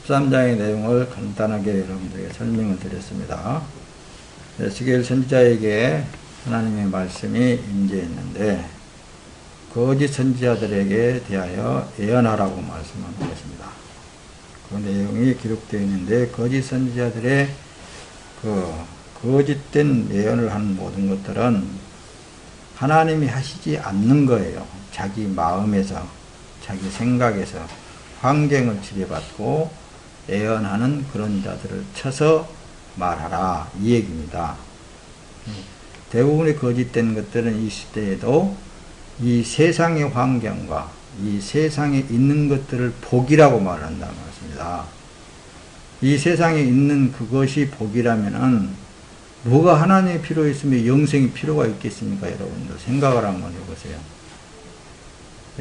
13장의 내용을 간단하게 여러분들에게 설명을 드렸습니다. 에스겔 선지자에게 하나님의 말씀이 임재했는데 거짓 선지자들에게 대하여 예언하라고 말씀하는 것입니다. 그 내용이 기록되어 있는데 거짓 선지자들의 그 거짓된 예언을 하는 모든 것들은 하나님이 하시지 않는 거예요. 자기 마음에서, 자기 생각에서 환경을 지배받고 예언하는 그런 자들을 쳐서 말하라, 이 얘기입니다. 대부분의 거짓된 것들은 이 시대에도 이 세상의 환경과 이 세상에 있는 것들을 복이라고 말한다는 것입니다. 이 세상에 있는 그것이 복이라면은 뭐가 하나님이 필요 있으면 영생이 필요가 있겠습니까? 여러분들 생각을 한번 해보세요.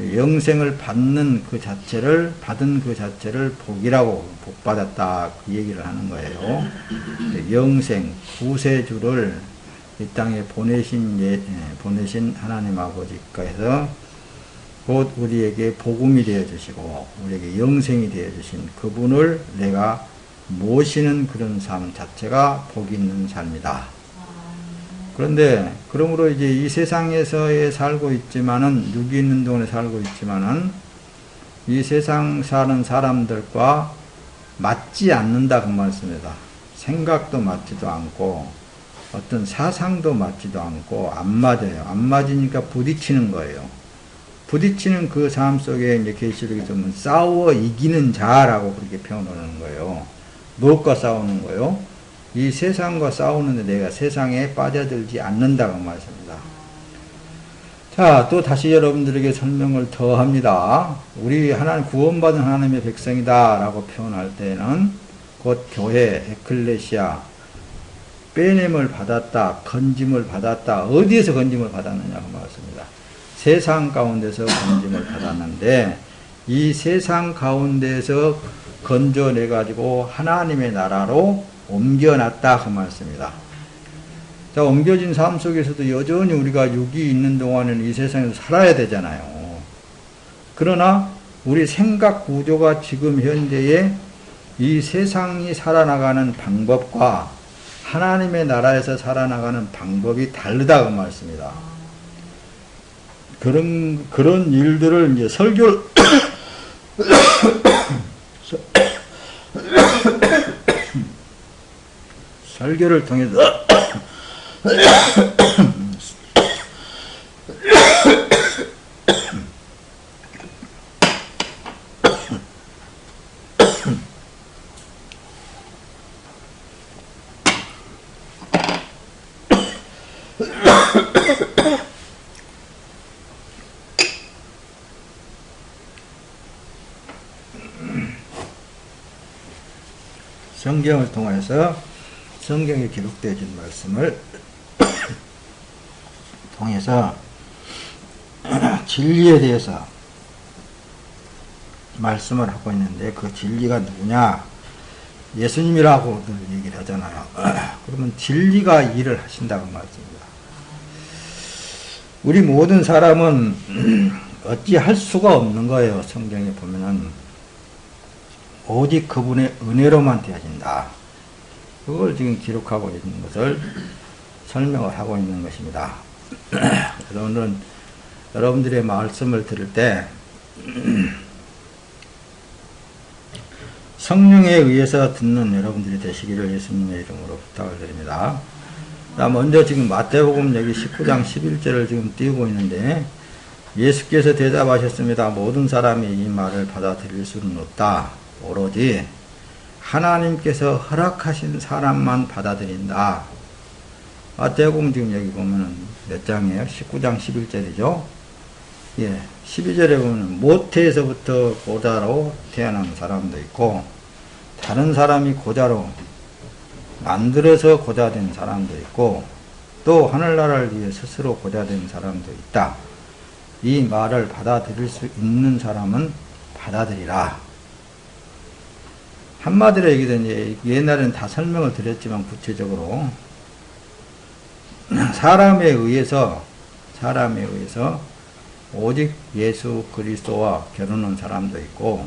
영생을 받는 그 자체를, 받은 그 자체를 복이라고, 복받았다, 그 얘기를 하는 거예요. 영생, 구세주를 이 땅에 보내신 하나님 아버지께서 곧 우리에게 복음이 되어주시고 우리에게 영생이 되어주신 그분을 내가 모시는 그런 삶 자체가 복이 있는 삶이다. 그런데 그러므로 이제 이 세상에서에 살고 있지만은, 육이 있는 동안에 살고 있지만은 이 세상 사는 사람들과 맞지 않는다 그 말씀이다. 생각도 맞지도 않고 어떤 사상도 맞지도 않고 안 맞아요. 안 맞으니까 부딪히는 거예요. 부딪히는 그 삶 속에 이제 계시록에 보면 싸워 이기는 자라고 그렇게 표현하는 거예요. 무엇과 싸우는 거예요? 이 세상과 싸우는데 내가 세상에 빠져들지 않는다고 말씀입니다. 자, 또 다시 여러분들에게 설명을 더 합니다. 우리 하나님 구원받은 하나님의 백성이다 라고 표현할 때는 곧 교회, 에클레시아, 빼냄을 받았다, 건짐을 받았다. 어디에서 건짐을 받았느냐고 말씀입니다. 세상 가운데서 건짐을 받았는데 이 세상 가운데서 건져내 가지고 하나님의 나라로 옮겨놨다 그 말씀입니다. 자, 옮겨진 삶 속에서도 여전히 우리가 육이 있는 동안에는 이 세상에서 살아야 되잖아요. 그러나 우리 생각 구조가 지금 현재의 이 세상이 살아나가는 방법과 하나님의 나라에서 살아나가는 방법이 다르다 그 말씀입니다. 그런 일들을 이제 설교를 통해서 성경을 통해서 성경에 기록되어진 말씀을 통해서 진리에 대해서 말씀을 하고 있는데 그 진리가 누구냐? 예수님이라고들 얘기를 하잖아요. 그러면 진리가 일을 하신다고 말씀입니다. 우리 모든 사람은 어찌할 수가 없는 거예요. 성경에 보면은 오직 그분의 은혜로만 되어진다. 그걸 지금 기록하고 있는 것을 설명을 하고 있는 것입니다. 그래서 오늘은 여러분들의 말씀을 들을 때 성령에 의해서 듣는 여러분들이 되시기를 예수님의 이름으로 부탁을 드립니다. 자, 먼저 지금 마태복음 여기 19장 11절을 지금 띄우고 있는데 예수께서 대답하셨습니다. 모든 사람이 이 말을 받아들일 수는 없다. 오로지 하나님께서 허락하신 사람만 받아들인다. 마태복음 지금 여기 보면은 몇 장이에요? 19장 11절이죠. 예, 12절에 보면 모태에서부터 고자로 태어난 사람도 있고 다른 사람이 고자로 만들어서 고자된 사람도 있고 또 하늘나라를 위해 스스로 고자된 사람도 있다. 이 말을 받아들일 수 있는 사람은 받아들이라. 한마디로 얘기는 옛날에는 다 설명을 드렸지만 구체적으로 사람에 의해서 오직 예수 그리스도와 결혼한 사람도 있고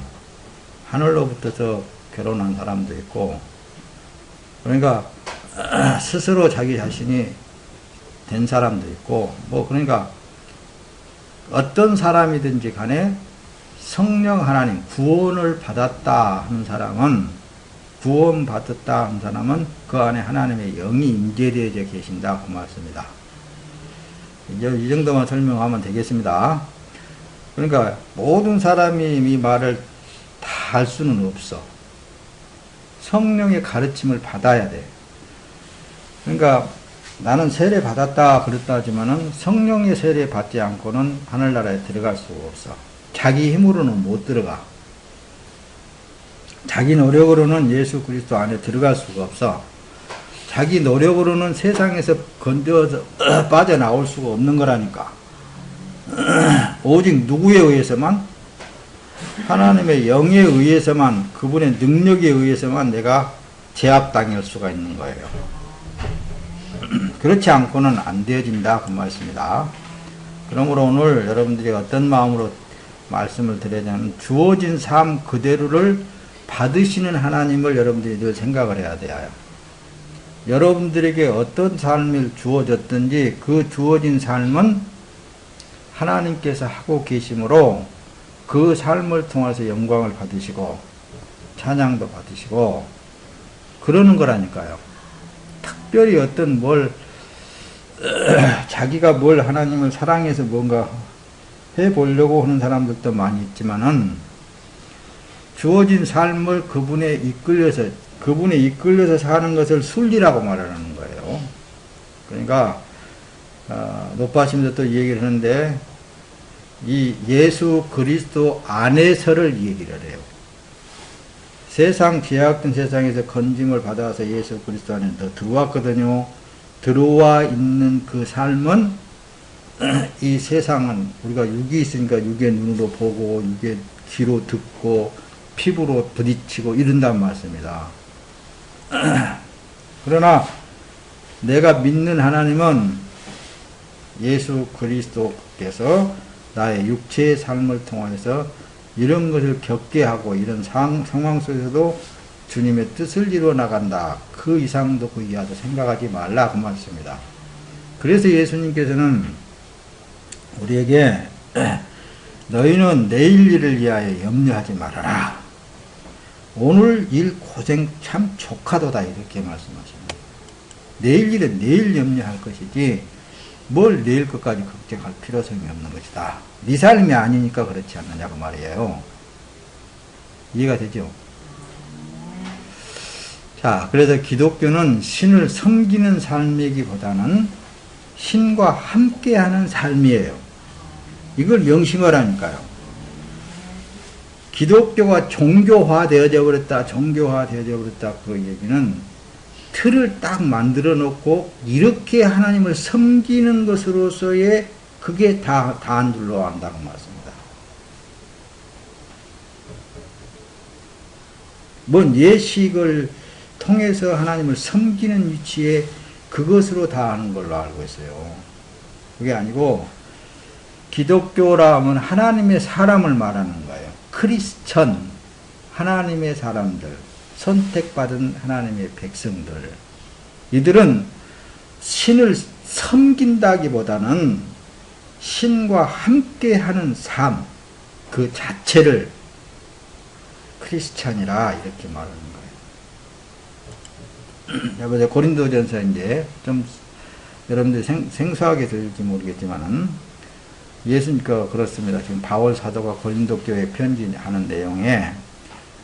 하늘로부터서 결혼한 사람도 있고, 그러니까 스스로 자기 자신이 된 사람도 있고, 뭐 그러니까 어떤 사람이든지 간에 성령 하나님 구원을 받았다 하는 사람은, 구원받았다 하는 사람은 그 안에 하나님의 영이 임재되어 계신다 그 말씀입니다. 이제 이 정도만 설명하면 되겠습니다. 그러니까 모든 사람이 이 말을 다 할 수는 없어. 성령의 가르침을 받아야 돼. 그러니까 나는 세례 받았다 그랬다 하지만은 성령의 세례 받지 않고는 하늘나라에 들어갈 수가 없어. 자기 힘으로는 못 들어가. 자기 노력으로는 예수 그리스도 안에 들어갈 수가 없어. 자기 노력으로는 세상에서 건져서 빠져나올 수가 없는 거라니까. 오직 누구에 의해서만? 하나님의 영에 의해서만, 그분의 능력에 의해서만 내가 제압당할 수가 있는 거예요. 그렇지 않고는 안 되어진다 그 말씀입니다. 그러므로 오늘 여러분들이 어떤 마음으로 말씀을 드리냐면, 주어진 삶 그대로를 받으시는 하나님을 여러분들이 늘 생각을 해야 돼요. 여러분들에게 어떤 삶을 주어졌든지 그 주어진 삶은 하나님께서 하고 계시므로 그 삶을 통해서 영광을 받으시고 찬양도 받으시고 그러는 거라니까요. 특별히 어떤 자기가 뭘 하나님을 사랑해서 뭔가 해보려고 하는 사람들도 많이 있지만은, 주어진 삶을 그분에 이끌려서 사는 것을 순리라고 말하는 거예요. 그러니까 노파심도 또 얘기를 하는데, 이 예수 그리스도 안에서를 얘기를 해요. 세상 죄악된 세상에서 건짐을 받아서 예수 그리스도 안에 들어왔거든요. 들어와 있는 그 삶은 이 세상은 우리가 육이 있으니까 육의 눈으로 보고 육의 귀로 듣고 피부로 부딪히고 이런단 말씀입니다. 그러나 내가 믿는 하나님은 예수 그리스도께서 나의 육체의 삶을 통해서 이런 것을 겪게 하고 이런 상황 속에서도 주님의 뜻을 이루어 나간다. 그 이상도 그 이하도 생각하지 말라 그 말씀입니다. 그래서 예수님께서는 우리에게 너희는 내일 일을 위하여 염려하지 말아라. 오늘 일 고생 참 족하도다 이렇게 말씀하십니다. 내일 일은 내일 염려할 것이지 뭘 내일 것까지 걱정할 필요성이 없는 것이다. 네 삶이 아니니까 그렇지 않느냐고 말이에요. 이해가 되죠? 자, 그래서 기독교는 신을 섬기는 삶이기보다는 신과 함께하는 삶이에요. 이걸 명심하라니까요. 기독교가 종교화되어져 버렸다, 그 얘기는 틀을 딱 만들어 놓고 이렇게 하나님을 섬기는 것으로서의 그게 다 안 둘러간다는 말씀입니다. 뭔 예식을 통해서 하나님을 섬기는 위치에 그것으로 다 하는 걸로 알고 있어요. 그게 아니고 기독교라 하면 하나님의 사람을 말하는 거예요. 크리스천, 하나님의 사람들, 선택받은 하나님의 백성들, 이들은 신을 섬긴다기보다는 신과 함께하는 삶 그 자체를 크리스찬이라 이렇게 말하는 거예요. 여러분 고린도전서 이제 좀 여러분들 생소하게 들릴지 모르겠지만은 예수님께서 그렇습니다. 지금 바울 사도가 고린도 교회에 편지하는 내용에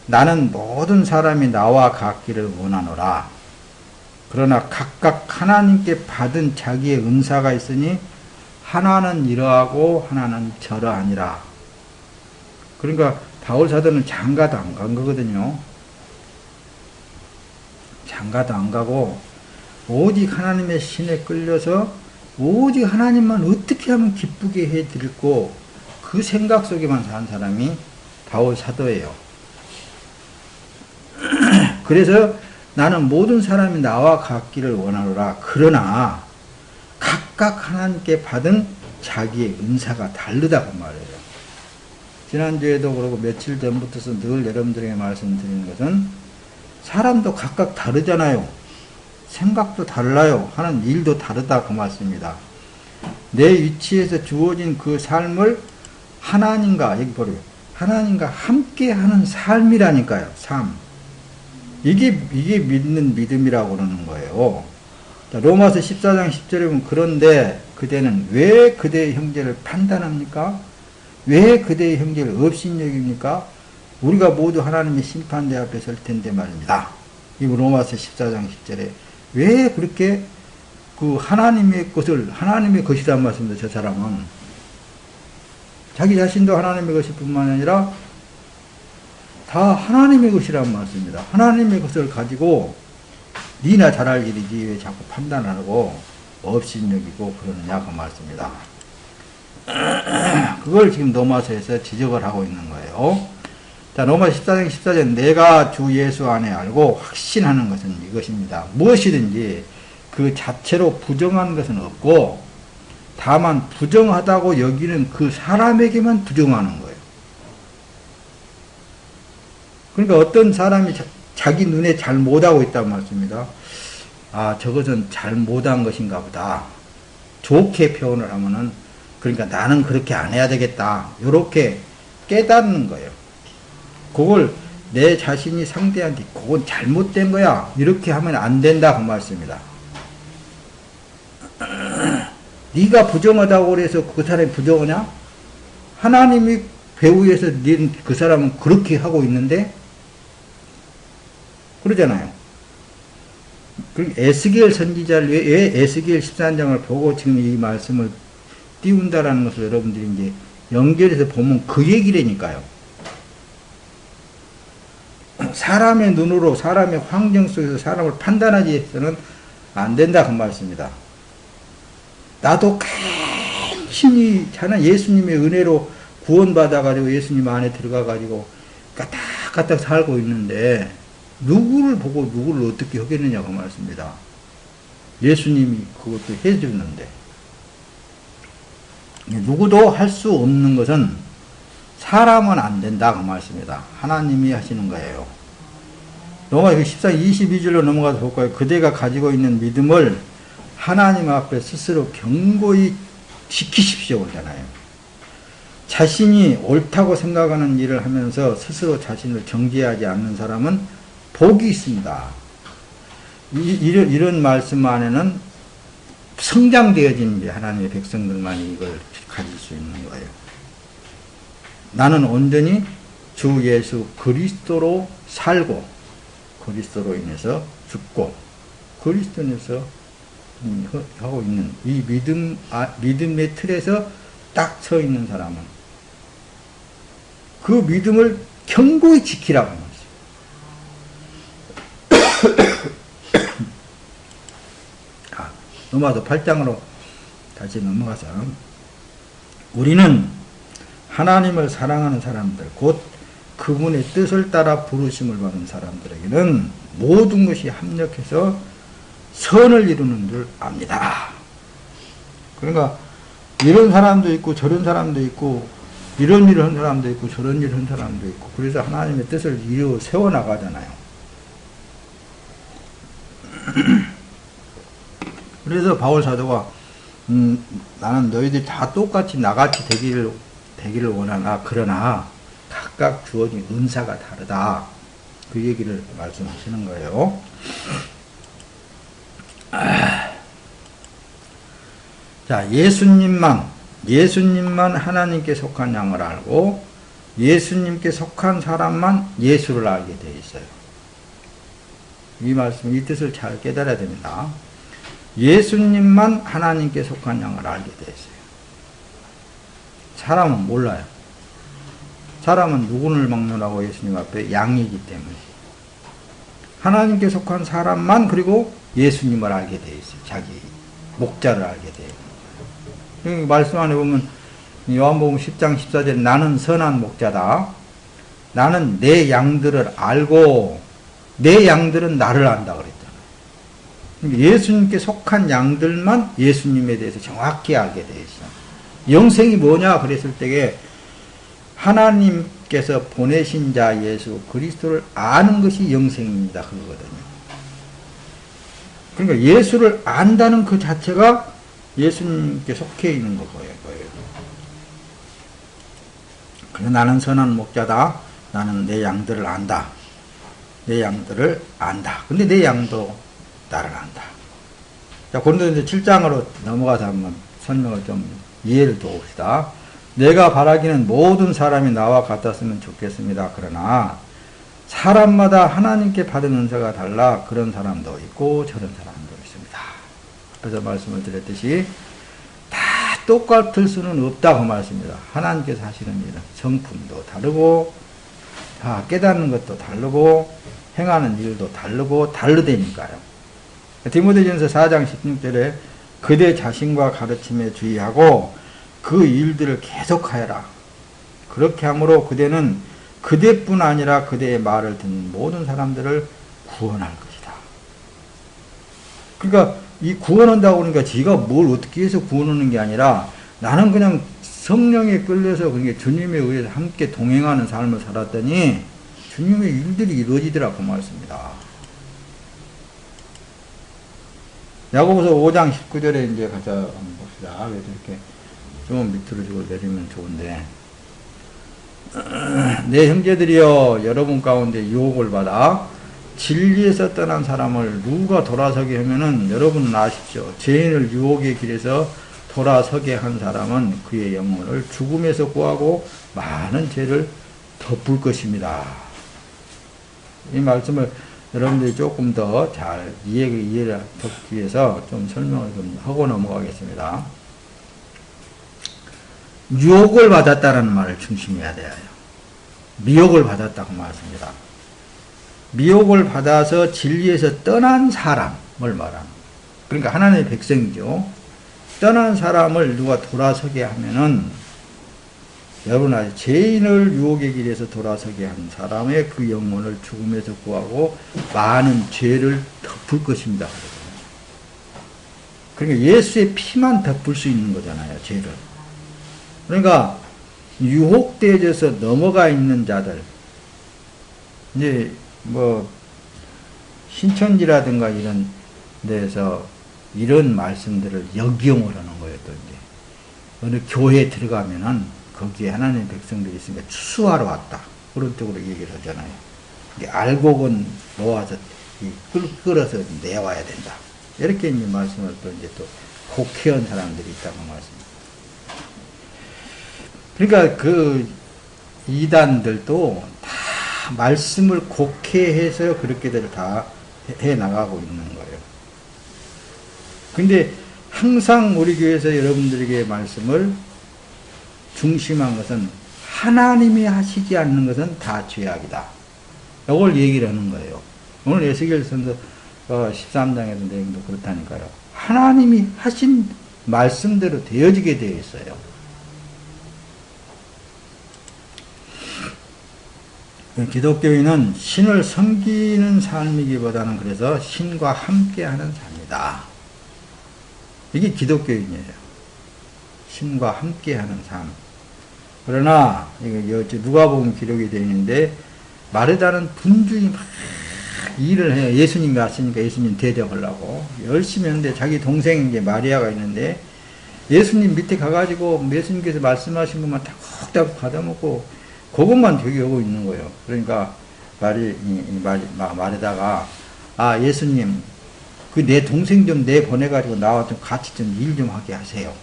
나는 모든 사람이 나와 같기를 원하노라. 그러나 각각 하나님께 받은 자기의 은사가 있으니 하나는 이러하고 하나는 저러하니라. 그러니까 바울 사도는 장가도 안 간 거거든요. 장가도 안 가고 오직 하나님의 신에 끌려서 오직 하나님만 어떻게 하면 기쁘게 해드리고 그 생각 속에만 산 사람이 바울 사도예요. 그래서 나는 모든 사람이 나와 같기를 원하노라. 그러나 각각 하나님께 받은 자기의 은사가 다르다고 말해요. 지난주에도 그러고 며칠 전부터 늘 여러분들에게 말씀드리는 것은 사람도 각각 다르잖아요. 생각도 달라요. 하는 일도 다르다 그 말씀입니다. 내 위치에서 주어진 그 삶을 하나님과, 여기 보래요. 하나님과 함께 하는 삶이라니까요. 삶. 이게 믿는 믿음이라고 그러는 거예요. 자, 로마서 14장 10절에 보면 그런데 그대는 왜 그대의 형제를 판단합니까? 왜 그대의 형제를 업신여깁니까? 우리가 모두 하나님의 심판대 앞에 설 텐데 말입니다. 이 로마서 14장 10절에 왜 그렇게 그 하나님의 것을 하나님의 것이란 말씀입니다. 저 사람은 자기 자신도 하나님의 것일 뿐만 아니라 다 하나님의 것이란 말씀입니다. 하나님의 것을 가지고 니나 잘할 일이지 왜 자꾸 판단하고 업신여기고 그러느냐 그 말씀입니다. 그걸 지금 로마서에서 지적을 하고 있는 거예요. 자, 로마서 14장 14절 내가 주 예수 안에 알고 확신하는 것은 이것입니다. 무엇이든지 그 자체로 부정한 것은 없고 다만 부정하다고 여기는 그 사람에게만 부정하는 거예요. 그러니까 어떤 사람이 자기 눈에 잘 못하고 있다는 말씀입니다. 아, 저것은 잘 못한 것인가 보다. 좋게 표현을 하면은 그러니까 나는 그렇게 안 해야 되겠다. 이렇게 깨닫는 거예요. 그걸 내 자신이 상대한테 그건 잘못된 거야. 이렇게 하면 안 된다 그 말씀입니다. 네가 부정하다고 그래서 그 사람이 부정하냐? 하나님이 배후에서 그 사람은 그렇게 하고 있는데 그러잖아요. 에스겔 선지자를 왜 에스겔 13장을 보고 지금 이 말씀을 띄운다라는 것을 여러분들이 이제 연결해서 보면 그 얘기라니까요. 사람의 눈으로 사람의 환경 속에서 사람을 판단하지 해서는 안 된다 그 말씀입니다. 나도 간신히 저는 예수님의 은혜로 구원받아가지고 예수님 안에 들어가가지고 까딱까딱 살고 있는데 누구를 보고 누구를 어떻게 하겠느냐 그 말씀입니다. 예수님이 그것도 해주는데 누구도 할 수 없는 것은 사람은 안 된다 그 말씀입니다. 하나님이 하시는 거예요. 로마서 14장 22절로 넘어가서 볼까요? 그대가 가지고 있는 믿음을 하나님 앞에 스스로 견고히 지키십시오 그러잖아요. 자신이 옳다고 생각하는 일을 하면서 스스로 자신을 정죄하지 않는 사람은 복이 있습니다. 이런 말씀 안에는 성장되어진 하나님의 백성들만이 이걸 가질 수 있는 거예요. 나는 온전히 주 예수 그리스도로 살고 그리스도로 인해서 죽고 그리스도 인해서 하고 있는 이 믿음의 틀에서 딱 서 있는 사람은 그 믿음을 견고히 지키라고 하는 거죠. 넘어가서 8장으로 다시 넘어가서 우리는 하나님을 사랑하는 사람들 곧 그분의 뜻을 따라 부르심을 받은 사람들에게는 모든 것이 합력해서 선을 이루는 줄 압니다. 그러니까 이런 사람도 있고 저런 사람도 있고 이런 일을 한 사람도 있고 저런 일을 한 사람도 있고 그래서 하나님의 뜻을 이루어 세워나가잖아요. 그래서 바울 사도가 나는 너희들이 다 똑같이 나같이 되기를 원하나 그러나 각각 주어진 은사가 다르다. 그 얘기를 말씀하시는 거예요. 자, 예수님만 하나님께 속한 양을 알고 예수님께 속한 사람만 예수를 알게 되어 있어요. 이 말씀, 이 뜻을 잘 깨달아야 됩니다. 예수님만 하나님께 속한 양을 알게 되어 있어요. 사람은 몰라요. 사람은 누구를 막론하고 예수님 앞에 양이기 때문에 하나님께 속한 사람만 그리고 예수님을 알게 되어 있어요. 자기 목자를 알게 돼요. 여기 말씀 안에 보면 요한복음 10장 14절에 나는 선한 목자다. 나는 내 양들을 알고 내 양들은 나를 안다 그랬잖아요. 예수님께 속한 양들만 예수님에 대해서 정확히 알게 되어 있어요. 영생이 뭐냐 그랬을 때에 하나님 하나님께서 보내신 자 예수 그리스도를 아는 것이 영생입니다. 그거거든요. 그러니까 예수를 안다는 그 자체가 예수님께 속해 있는 거예요. 그래서 나는 선한 목자다. 나는 내 양들을 안다. 내 양들을 안다. 근데 내 양도 나를 안다. 자, 고린도전서 7장으로 넘어가서 한번 설명을 좀 이해를 도웁시다. 내가 바라기는 모든 사람이 나와 같았으면 좋겠습니다. 그러나 사람마다 하나님께 받은 은사가 달라 그런 사람도 있고 저런 사람도 있습니다. 그래서 말씀을 드렸듯이 다 똑같을 수는 없다고 말씀입니다. 하나님께서 하시는 일은 성품도 다르고 다 깨닫는 것도 다르고 행하는 일도 다르고 다르다니까요. 디모데전서 4장 16절에 그대 자신과 가르침에 주의하고 그 일들을 계속하여라. 그렇게 함으로 그대는 그대뿐 아니라 그대의 말을 듣는 모든 사람들을 구원할 것이다. 그러니까 이 구원한다고 그러니까 지가 뭘 어떻게 해서 구원하는 게 아니라 나는 그냥 성령에 끌려서 그게 주님에 의해서 함께 동행하는 삶을 살았더니 주님의 일들이 이루어지더라고 말씀입니다. 야고보서 5장 19절에 이제 가서 한번 봅시다. 그래서 이렇게 좀 밑으로 주고 내리면 좋은데 내 형제들이여 여러분 가운데 유혹을 받아 진리에서 떠난 사람을 누가 돌아서게 하면은 여러분은 아십시오. 죄인을 유혹의 길에서 돌아서게 한 사람은 그의 영혼을 죽음에서 구하고 많은 죄를 덮을 것입니다. 이 말씀을 여러분들이 조금 더 잘 이해를 돕기 위해서 좀 설명을 좀 하고 넘어가겠습니다. 유혹을 받았다라는 말을 중심해야 돼요. 미혹을 받았다고 말씀입니다. 미혹을 받아서 진리에서 떠난 사람을 말하는. 그러니까 하나님의 백성이죠. 떠난 사람을 누가 돌아서게 하면은 여러분 아시죠? 죄인을 유혹의 길에서 돌아서게 한 사람의 그 영혼을 죽음에서 구하고 많은 죄를 덮을 것입니다. 그러니까 예수의 피만 덮을 수 있는 거잖아요. 죄를. 그러니까 유혹되어져서 넘어가 있는 자들 이제 뭐 신천지라든가 이런 데서 이런 말씀들을 역용을 하는 거예요. 또 이제 어느 교회에 들어가면은 거기에 하나님의 백성들이 있으니까 추수하러 왔다. 그런 쪽으로 얘기를 하잖아요. 알곡은 모아서 끌어서 내와야 된다. 이렇게 이제 말씀을 또 이제 또 곡해한 사람들이 있다고 말씀입니다. 그러니까 그 이단들도 다 말씀을 곡해해서 그렇게들 다 해 나가고 있는 거예요. 근데 항상 우리 교회에서 여러분들에게 말씀을 중심한 것은 하나님이 하시지 않는 것은 다 죄악이다. 이걸 얘기를 하는 거예요. 오늘 에스겔서 13장에서 내용도 그렇다니까요. 하나님이 하신 말씀대로 되어지게 되어 있어요. 기독교인은 신을 섬기는 삶이기보다는 그래서 신과 함께하는 삶이다. 이게 기독교인이에요. 신과 함께하는 삶. 그러나 이거 누가복음 기록이 되어 있는데 마르다는 분주히 막 일을 해요. 예수님이 왔으니까 예수님 대접하려고 열심히 하는데 자기 동생 이제 마리아가 있는데 예수님 밑에 가가지고 예수님께서 말씀하신 것만 다국다국 받아먹고 그것만 되게 하고 있는 거예요. 그러니까 마리다가 아 예수님 그 내 동생 좀 보내가지고 나와 좀 같이 좀 일 좀 하게 하세요.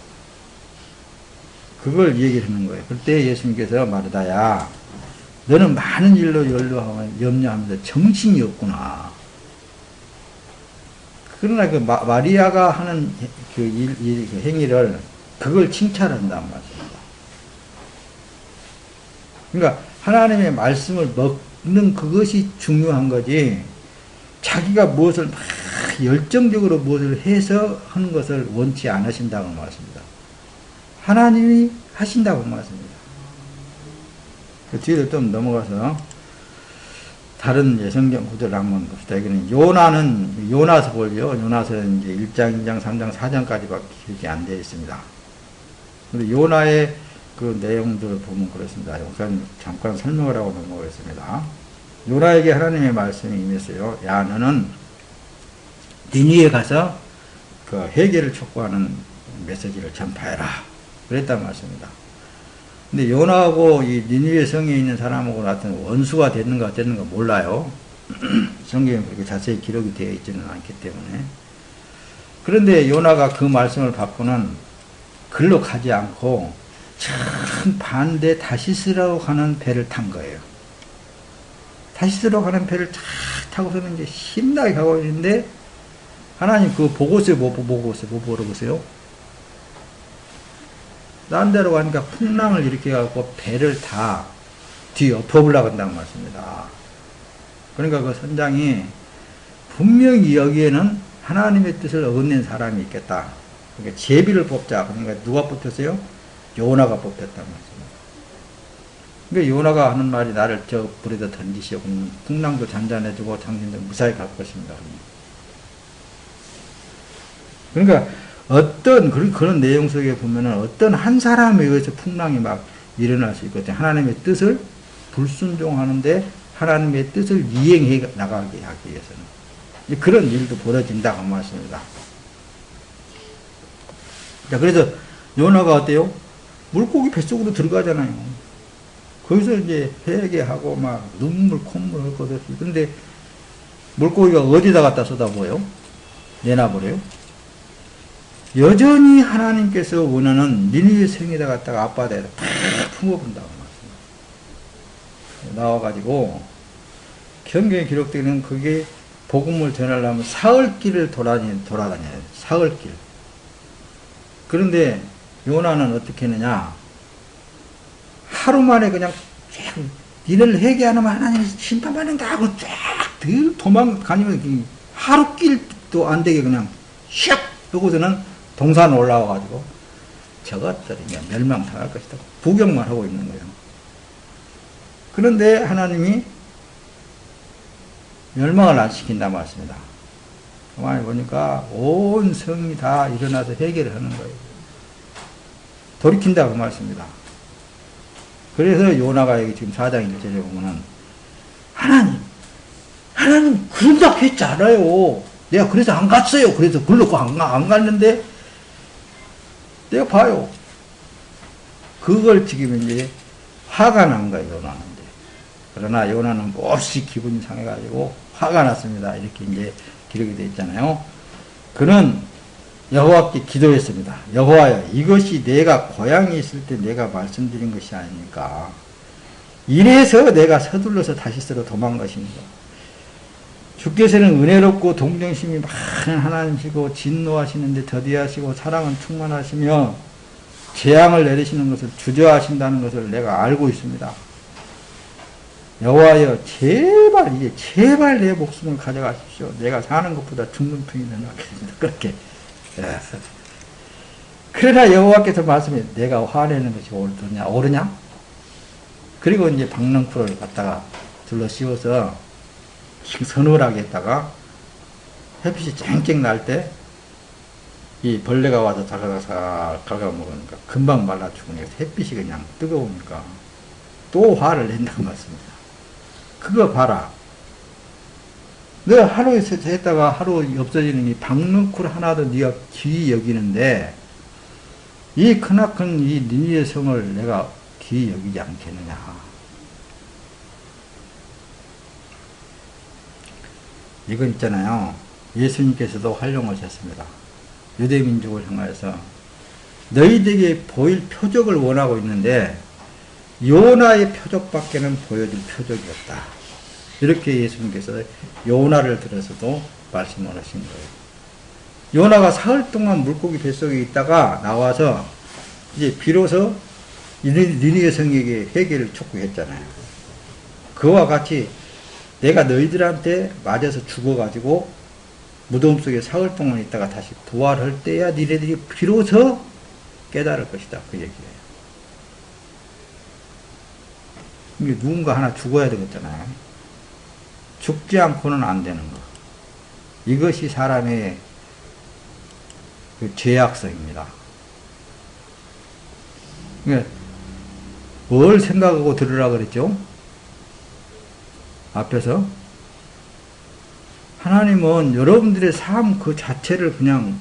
그걸 얘기를 하는 거예요. 그때 예수님께서 마르다야 너는 많은 일로 염려하면서 정신이 없구나. 그러나 그 마리아가 하는 그 행위를 그걸 칭찬한단 말입니다. 그러니까 하나님의 말씀을 먹는 그것이 중요한 거지 자기가 무엇을 막 열정적으로 무엇을 해서 하는 것을 원치 않으신다고 말씀입니다. 하나님이 하신다고 말씀입니다. 그 뒤로 좀 넘어가서 다른 성경 구절을 한번 봅시다. 여기는 요나서 볼요. 요나서는 이제 1장, 2장, 3장, 4장까지밖에 기록이 안 되어 있습니다. 근데 요나의 그 내용들을 보면 그렇습니다. 우선 잠깐 설명을 하고 넘어가겠습니다. 요나에게 하나님의 말씀이 임했어요. 야, 너는 니느웨에 가서 그 회개를 촉구하는 메시지를 전파해라. 그랬단 말씀입니다. 근데 요나하고 이 니느웨 성에 있는 사람하고 나한테 원수가 됐는가 몰라요. 성경에 그렇게 자세히 기록이 되어 있지는 않기 때문에. 그런데 요나가 그 말씀을 받고는 글로 가지 않고 참 반대 다시스라고 가는 배를 탄 거예요. 다시스라고 가는 배를 쫙 타고서는 이제 신나게 가고 있는데 하나님 그거 보고서요? 뭐 보고 계세요? 딴 데로 가니까 풍랑을 일으켜갖고 배를 다 뒤엎어보려고 한다는 말씀입니다. 그러니까 그 선장이 분명히 여기에는 하나님의 뜻을 어긋낸 사람이 있겠다. 그러니까 제비를 뽑자. 그러니까 누가 뽑혔어요? 요나가 뽑혔단 말씀입니다. 그러니까 요나가 하는 말이 나를 저 불에다 던지시오. 풍랑도 잔잔해지고 당신들 무사히 갈 것입니다. 그러니까 어떤 그런 내용 속에 보면은 어떤 한 사람에 의해서 풍랑이 막 일어날 수 있거든요. 하나님의 뜻을 불순종하는데 하나님의 뜻을 이행해 나가게 하기 위해서는 그런 일도 벌어진다고 말씀입니다. 자, 그래서 요나가 어때요? 물고기 뱃속으로 들어가잖아요. 거기서 이제 회개하고 막 눈물 콧물 흘거든요. 근데 물고기가 어디다 갖다 쏟아부어요? 내놔버려요? 여전히 하나님께서 원하는 니느웨 성에다 갖다가 앞바다에다 팍 품어본다고 말씀합니다. 나와가지고 경경에 기록되는 그게 복음을 전하려면 사흘길을 돌아다녀요. 사흘길. 그런데 요나는 어떻게 했느냐? 하루 만에 그냥 쫙 니를 회개 안 하면 하나님 심판받는다 하고 쫙 도망가니면 하루 길도 안 되게 그냥 샥 하고서는 동산 올라와가지고 저것들이 멸망당할 것이다. 구경만 하고 있는 거예요. 그런데 하나님이 멸망을 안 시킨다 말씀이다. 가만히 보니까 온 성이 다 일어나서 회개를 하는 거예요. 돌이킨다 그 말씀입니다. 그래서 요나가 여기 지금 4장 1절에 보면은 하나님 그런다고 했잖아요. 내가 그래서 안 갔어요. 그래서 글로 안 갔는데 내가 봐요. 그걸 지금 이제 화가 난 거예요, 요나는. 그러나 요나는 몹시 기분이 상해가지고 화가 났습니다. 이렇게 이제 기록이 되어 있잖아요. 그는 여호와께 기도했습니다. 여호와여, 이것이 내가 고향에 있을 때 내가 말씀드린 것이 아닙니까? 이래서 내가 서둘러서 다시스로 도망간 것입니다. 주께서는 은혜롭고 동정심이 많은 하나님이시고 진노하시는데 더디하시고 사랑은 충만하시며 재앙을 내리시는 것을 주저하신다는 것을 내가 알고 있습니다. 여호와여, 제발 내 목숨을 가져가십시오. 내가 사는 것보다 죽는 편이 더 낫겠습니다. 그렇게. 그러나 여호와께서 말씀해, 내가 화내는 것이 옳으냐? 그리고 이제 박넝쿨을 갖다가 둘러 씌워서 서늘하게 했다가 햇빛이 쨍쨍 날 때 이 벌레가 와서 자가자가 갉아먹으니까 금방 말라 죽으니까 햇빛이 그냥 뜨거우니까 또 화를 낸다고 말씀입니다. 그거 봐라. 내가 하루 했다가 하루 없어지는 이 박넝쿨 하나도 네가 귀히 여기는데 이 크나큰 이 니느웨 성을 내가 귀히 여기지 않겠느냐. 이건 있잖아요. 예수님께서도 활용하셨습니다. 유대민족을 향하여서 너희들에게 보일 표적을 원하고 있는데 요나의 표적밖에는 보여줄 표적이 없다. 이렇게 예수님께서 요나를 들어서도 말씀을 하신 거예요. 요나가 사흘 동안 물고기 뱃속에 있다가 나와서 이제 비로소 니느웨 성에게 회개를 촉구했잖아요. 그와 같이 내가 너희들한테 맞아서 죽어가지고 무덤 속에 사흘 동안 있다가 다시 부활할 때야 니네들이 비로소 깨달을 것이다. 그 얘기예요. 이게 누군가 하나 죽어야 되겠잖아요. 죽지 않고는 안 되는 거. 이것이 사람의 그 죄악성입니다. 그러니까 뭘 생각하고 들으라 그랬죠? 앞에서 하나님은 여러분들의 삶 그 자체를 그냥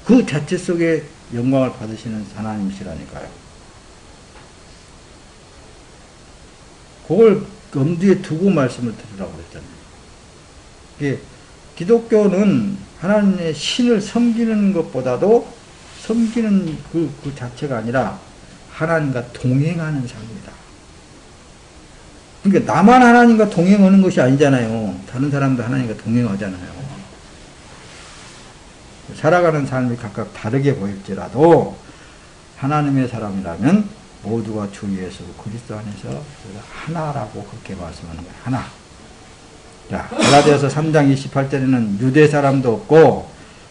그 자체 속에 영광을 받으시는 하나님이시라니까요. 그걸 엄두에 두고 말씀을 드리라고 그랬잖아요. 이게 기독교는 하나님의 신을 섬기는 것보다도 섬기는 그 자체가 아니라 하나님과 동행하는 삶이다. 그러니까 나만 하나님과 동행하는 것이 아니잖아요. 다른 사람도 하나님과 동행하잖아요. 살아가는 삶이 각각 다르게 보일지라도 하나님의 사람이라면 모두가 주 예수 그리스도 안에서 하나라고 그렇게 말씀하는 거예요. 하나. 자, 갈라디아서 3장 28절에는 유대 사람도 없고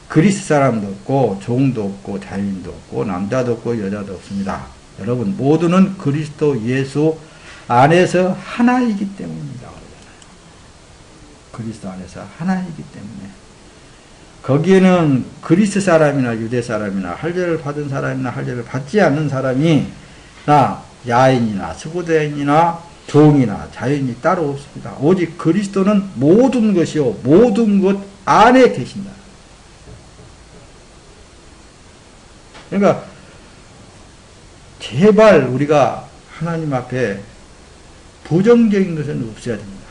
그리스 사람도 없고 종도 없고 자유인도 없고 남자도 없고 여자도 없습니다. 여러분 모두는 그리스도 예수 안에서 하나이기 때문입니다. 그리스도 안에서 하나이기 때문에 거기에는 그리스 사람이나 유대 사람이나 할례를 받은 사람이나 할례를 받지 않는 사람이 야인이나 스고대인이나 종이나 자유인이 따로 없습니다. 오직 그리스도는 모든 것이요 모든 것 안에 계신다. 그러니까 제발 우리가 하나님 앞에 부정적인 것은 없어야 됩니다.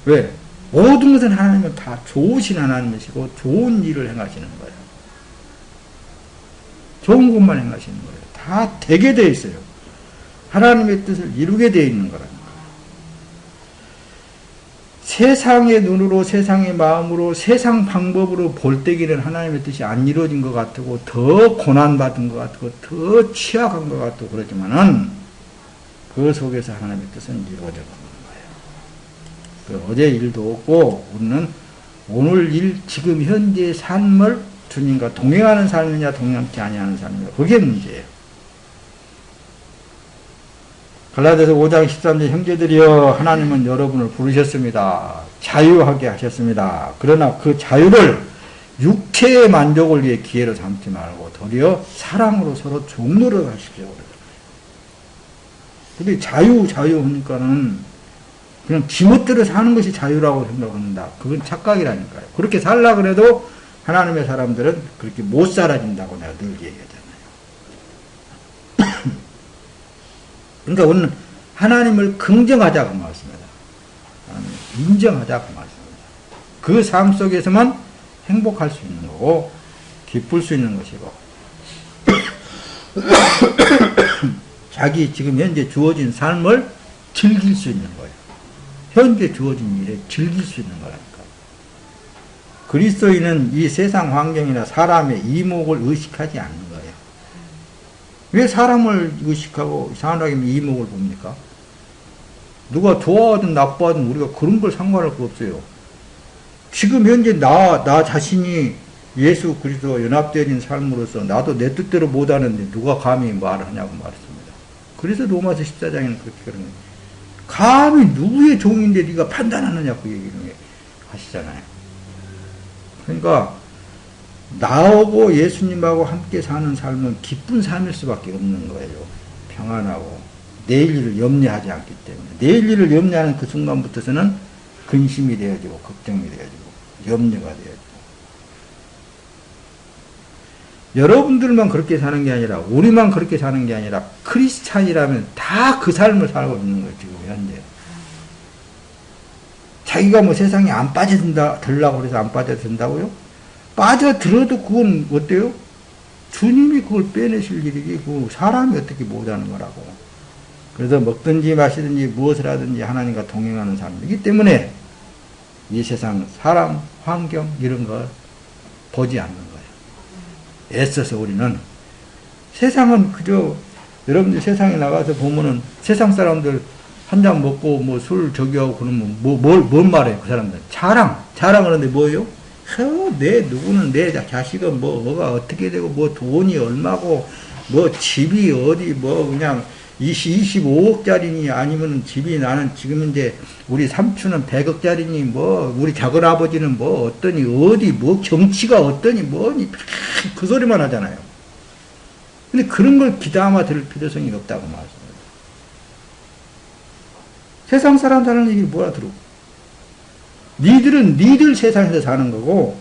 왜? 모든 것은 하나님은 다 좋으신 하나님이시고 좋은 일을 행하시는 거예요. 좋은 것만 행하시는 거예요. 다 되게 되어 있어요. 하나님의 뜻을 이루게 되어 있는 거라는 거예요. 세상의 눈으로 세상의 마음으로 세상 방법으로 볼 때에는 하나님의 뜻이 안 이루어진 것 같고 더 고난받은 것 같고 더 취약한 것 같고 그러지만은 그 속에서 하나님의 뜻은 이루어져 가는 거예요. 어제 일도 없고 우리는 오늘 일 지금 현재의 삶을 주님과 동행하는 삶이냐 동행하지 아니하는 삶이냐 그게 문제예요. 갈라디아서 5장 13절 형제들이여 하나님은 여러분을 부르셨습니다. 자유하게 하셨습니다. 그러나 그 자유를 육체의 만족을 위해 기회로 삼지 말고 도리어 사랑으로 서로 종로를 하십시오. 근데 자유 하니까는 그냥 지멋대로 사는 것이 자유라고 생각합니다. 그건 착각이라니까요. 그렇게 살라 그래도 하나님의 사람들은 그렇게 못 살아진다고 내가 늘 얘기하잖아요. 그러니까 우리는 하나님을 긍정하자고 말씀입니다. 인정하자고 말씀입니다. 그 삶 속에서만 행복할 수 있는 거고 기쁠 수 있는 것이고 자기 지금 현재 주어진 삶을 즐길 수 있는 거예요. 현재 주어진 일에 즐길 수 있는 거라니까. 그리스도인은 이 세상 환경이나 사람의 이목을 의식하지 않는 거예요. 왜 사람을 의식하고 사람에게 이목을 봅니까? 누가 좋아하든 나빠하든 우리가 그런 걸 상관할 거 없어요. 지금 현재 나 자신이 예수 그리스도와 연합되어진 삶으로서 나도 내 뜻대로 못하는데 누가 감히 말을 하냐고 말했습니다. 그래서 로마서 14장에는 그렇게 그런 거예요. 감히 누구의 종인데 네가 판단하느냐 그 얘기를 하시잖아요. 그러니까 나하고 예수님하고 함께 사는 삶은 기쁜 삶일 수밖에 없는 거예요. 평안하고 내일 일을 염려하지 않기 때문에 내일 일을 염려하는 그 순간부터서는 근심이 되어지고 걱정이 되어지고 염려가 되어지고 여러분들만 그렇게 사는 게 아니라 우리만 그렇게 사는 게 아니라 크리스찬이라면 다 그 삶을 살고 있는 거예요. 지금 현재 자기가 뭐 세상에 안 빠져들려고 그래서 안 빠져든다고요? 빠져들어도 그건 어때요? 주님이 그걸 빼내실 일이지 그 사람이 어떻게 못하는 거라고. 그래서 먹든지 마시든지 무엇을 하든지 하나님과 동행하는 삶이기 때문에 이 세상 사람, 환경 이런 걸 보지 않는 거예요. 애써서 우리는 세상은 그저 여러분들 세상에 나가서 보면은 세상 사람들 한 잔 먹고 뭐 술 저기 하고 그러면 뭔 말해요 그 사람들 자랑하는데 뭐예요? 누구는 내 자식은 뭐가 어떻게 되고 뭐 돈이 얼마고 뭐 집이 어디 뭐 그냥 25억짜리니 아니면 집이 나는 지금 이제 우리 삼촌은 100억짜리니 뭐 우리 작은 아버지는 뭐 어떠니 어디 뭐 정치가 어떠니 뭐니 그 소리만 하잖아요. 근데 그런 걸 귀담아 들을 필요성이 없다고 말씀합니다. 세상 사람 사는 얘기를 뭐라 들어? 니들은 니들 세상에서 사는 거고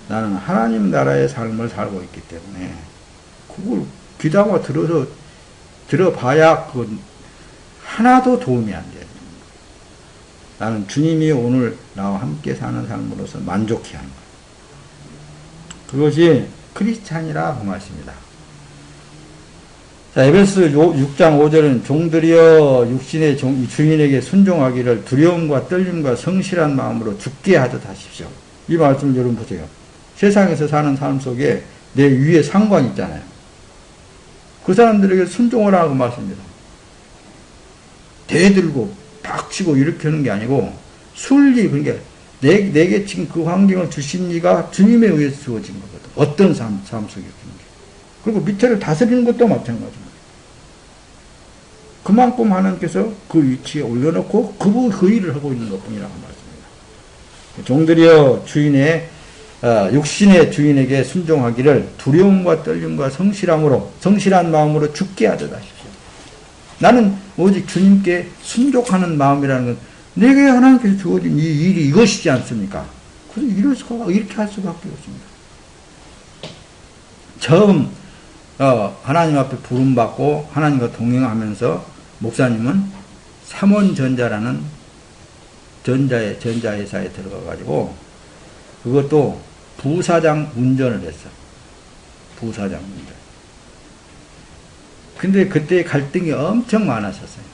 나는 하나님 나라의 삶을 살고 있기 때문에 그걸 귀담아 들어봐야 그건 하나도 도움이 안 돼요. 나는 주님이 오늘 나와 함께 사는 삶으로서 만족해 하는 거예요. 그것이 크리스찬이라 그 말씀입니다. 자, 에베소 6장 5절은 종들이여 육신의 주인에게 순종하기를 두려움과 떨림과 성실한 마음으로 죽게 하듯 하십시오. 이 말씀을 여러분 보세요. 세상에서 사는 삶 속에 내 위에 상관이 있잖아요. 그 사람들에게 순종을 하라고 말씀입니다. 대들고 팍치고 이렇게 하는 게 아니고 순리, 그러니까 내게 지금 그 환경을 주신 이가 주님에 의해서 주어진 거거든. 어떤 삶 속에 있는 게. 그리고 밑에를 다스리는 것도 마찬가지입니다. 그만큼 하나님께서 그 위치에 올려놓고 그 일을 하고 있는 것 뿐이라고 말씀합니다. 종들이여 육신의 주인에게 순종하기를 두려움과 떨림과 성실한 마음으로 죽게 하듯 하십시오. 나는 오직 주님께 순종하는 마음이라는 건 내게 하나님께서 주어진 이 일이 이것이지 않습니까? 그래서 이렇게 할 수밖에 없습니다. 처음 하나님 앞에 부름받고 하나님과 동행하면서 목사님은 삼원전자라는 전자회사에 들어가가지고 그것도 부사장 운전을 했어. 부사장 운전. 근데 그때 갈등이 엄청 많았었어요.